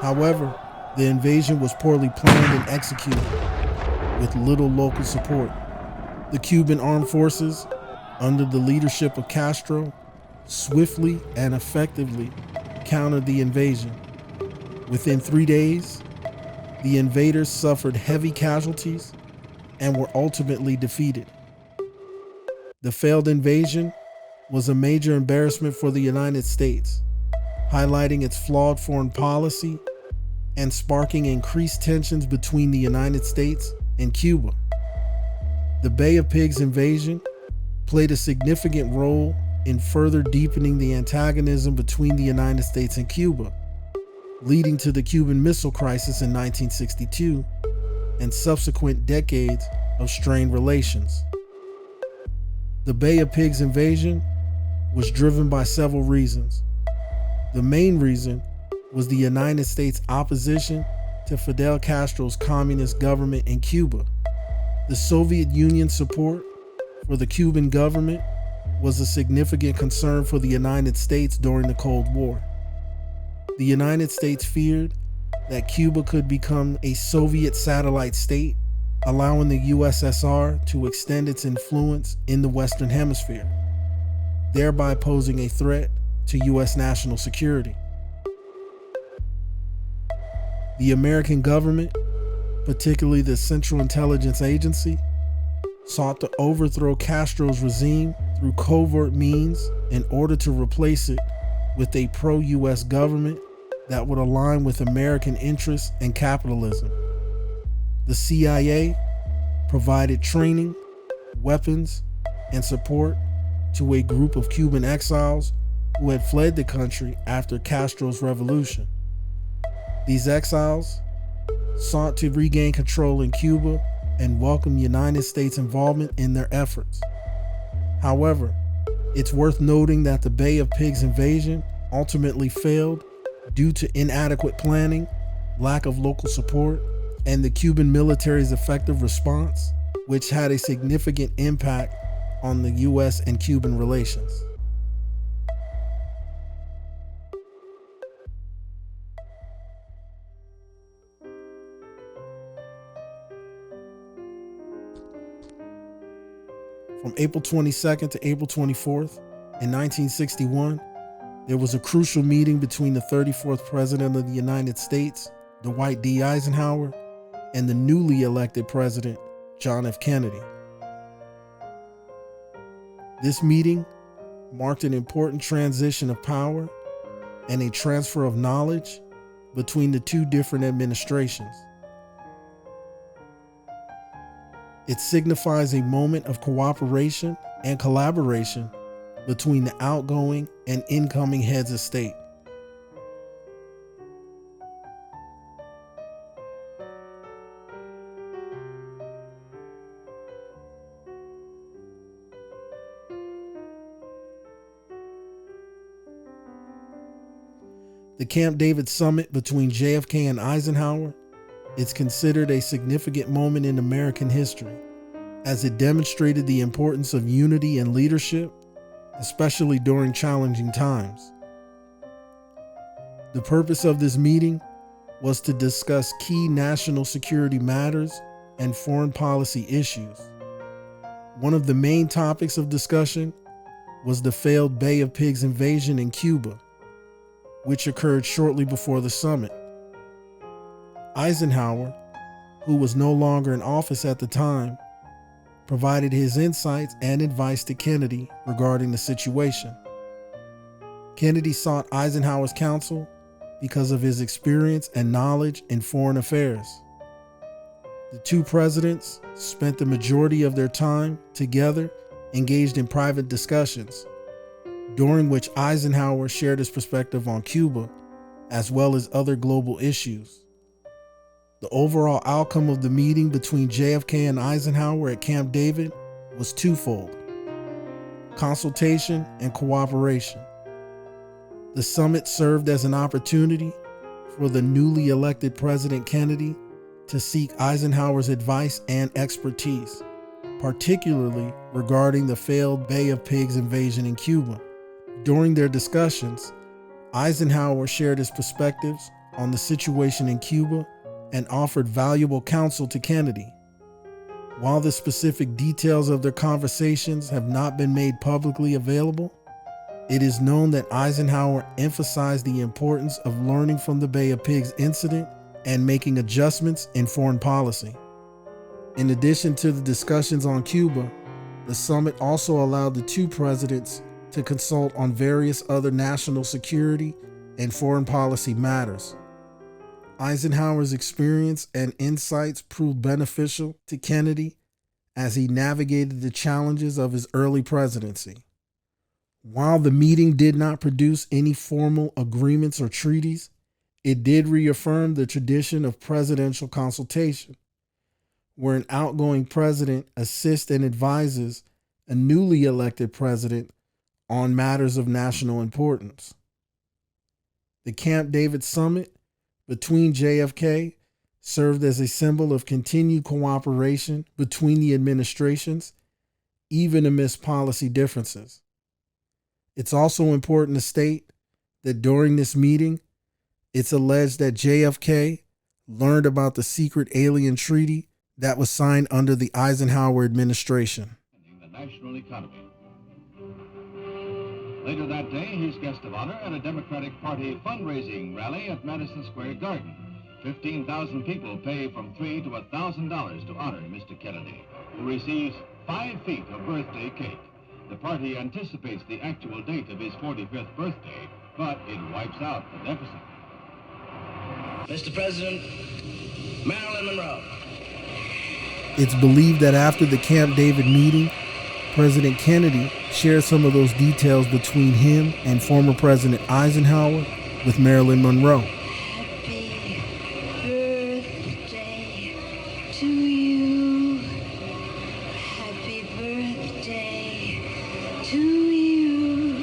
However, the invasion was poorly planned and executed with little local support. The Cuban armed forces, under the leadership of Castro, swiftly and effectively countered the invasion. Within 3 days, the invaders suffered heavy casualties and were ultimately defeated. The failed invasion was a major embarrassment for the United States, highlighting its flawed foreign policy and sparking increased tensions between the United States and Cuba. The Bay of Pigs invasion played a significant role in further deepening the antagonism between the United States and Cuba, leading to the Cuban Missile Crisis in 1962 and subsequent decades of strained relations. The Bay of Pigs invasion was driven by several reasons. The main reason was the United States' opposition to Fidel Castro's communist government in Cuba. The Soviet Union's support for the Cuban government was a significant concern for the United States during the Cold War. The United States feared that Cuba could become a Soviet satellite state, allowing the USSR to extend its influence in the Western Hemisphere, thereby posing a threat to U.S. national security. The American government particularly the Central Intelligence Agency, sought to overthrow Castro's regime through covert means in order to replace it with a pro-US government that would align with American interests and capitalism. The CIA provided training, weapons, and support to a group of Cuban exiles who had fled the country after Castro's revolution. These exiles sought to regain control in Cuba and welcome United States involvement in their efforts. However, it's worth noting that the Bay of Pigs invasion ultimately failed due to inadequate planning, lack of local support, and the Cuban military's effective response, which had a significant impact on the US and Cuban relations. From April 22nd to April 24th, in 1961, there was a crucial meeting between the 34th President of the United States, Dwight D. Eisenhower, and the newly elected President, John F. Kennedy. This meeting marked an important transition of power and a transfer of knowledge between the two different administrations. It signifies a moment of cooperation and collaboration between the outgoing and incoming heads of state. The Camp David summit between JFK and Eisenhower is considered a significant moment in American history, as it demonstrated the importance of unity and leadership, especially during challenging times. The purpose of this meeting was to discuss key national security matters and foreign policy issues. One of the main topics of discussion was the failed Bay of Pigs invasion in Cuba, which occurred shortly before the summit. Eisenhower, who was no longer in office at the time, provided his insights and advice to Kennedy regarding the situation. Kennedy sought Eisenhower's counsel because of his experience and knowledge in foreign affairs. The two presidents spent the majority of their time together engaged in private discussions, during which Eisenhower shared his perspective on Cuba, as well as other global issues. The overall outcome of the meeting between JFK and Eisenhower at Camp David was twofold: consultation and cooperation. The summit served as an opportunity for the newly elected President Kennedy to seek Eisenhower's advice and expertise, particularly regarding the failed Bay of Pigs invasion in Cuba. During their discussions, Eisenhower shared his perspectives on the situation in Cuba and offered valuable counsel to Kennedy. While the specific details of their conversations have not been made publicly available, it is known that Eisenhower emphasized the importance of learning from the Bay of Pigs incident and making adjustments in foreign policy. In addition to the discussions on Cuba, the summit also allowed the two presidents to consult on various other national security and foreign policy matters. Eisenhower's experience and insights proved beneficial to Kennedy as he navigated the challenges of his early presidency. While the meeting did not produce any formal agreements or treaties, it did reaffirm the tradition of presidential consultation, where an outgoing president assists and advises a newly elected president on matters of national importance. The Camp David summit between JFK served as a symbol of continued cooperation between the administrations, even amidst policy differences. It's also important to state that during this meeting, it's alleged that JFK learned about the secret alien treaty that was signed under the Eisenhower administration. The national economy. Later that day, he's guest of honor at a Democratic Party fundraising rally at Madison Square Garden. 15,000 people pay from $3 to $1,000 to honor Mr. Kennedy, who receives 5 feet of birthday cake. The party anticipates the actual date of his 45th birthday, but it wipes out the deficit. Mr. President, Marilyn Monroe. It's believed that after the Camp David meeting, President Kennedy shared some of those details between him and former President Eisenhower with Marilyn Monroe. Happy birthday to you. Happy birthday to you.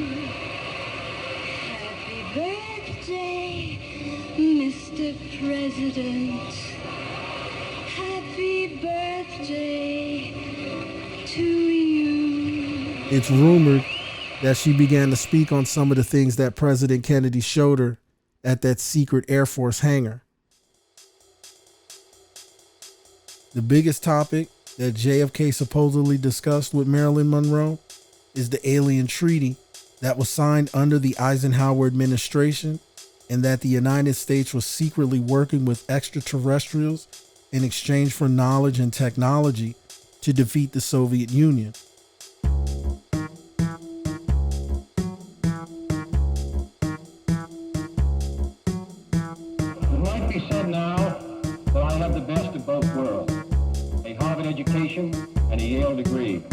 Happy birthday, Mr. President. Happy birthday to you. It's rumored that she began to speak on some of the things that President Kennedy showed her at that secret Air Force hangar. The biggest topic that JFK supposedly discussed with Marilyn Monroe is the alien treaty that was signed under the Eisenhower administration, and that the United States was secretly working with extraterrestrials in exchange for knowledge and technology to defeat the Soviet Union. It might be said now that I have the best of both worlds, a Harvard education and a Yale degree.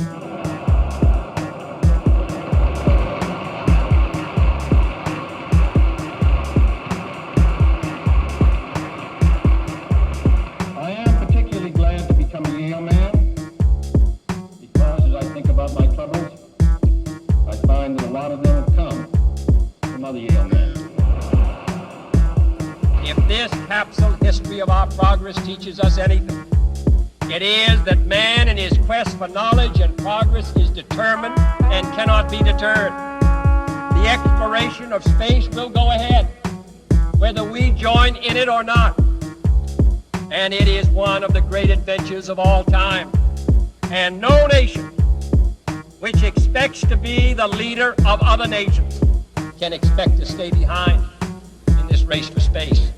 I am particularly glad to become a Yale man because as I think about my troubles, I find that a lot of them have come from other Yale men. If this capsule history of our progress teaches us anything, it is that man in his quest for knowledge and progress is determined and cannot be deterred. The exploration of space will go ahead, whether we join in it or not. And it is one of the great adventures of all time. And no nation which expects to be the leader of other nations can expect to stay behind in this race for space.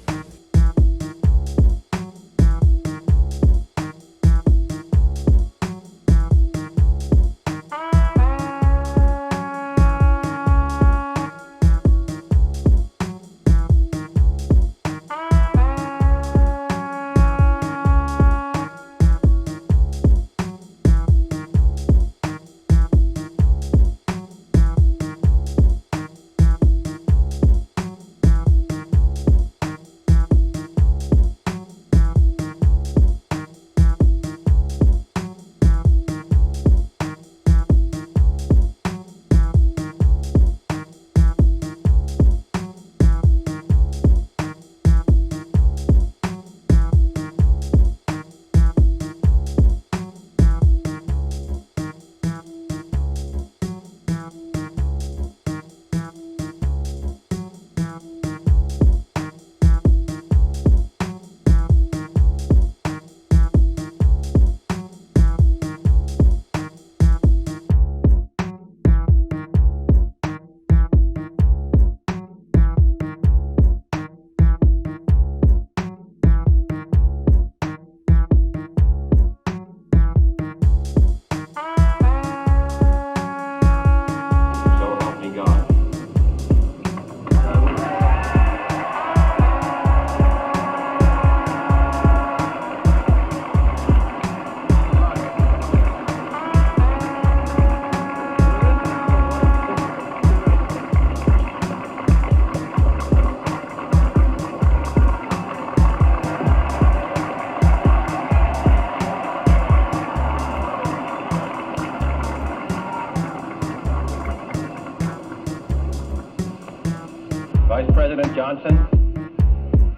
Vice President Johnson,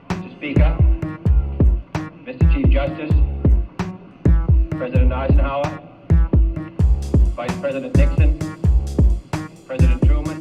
Mr. Speaker, Mr. Chief Justice, President Eisenhower, Vice President Nixon, President Truman,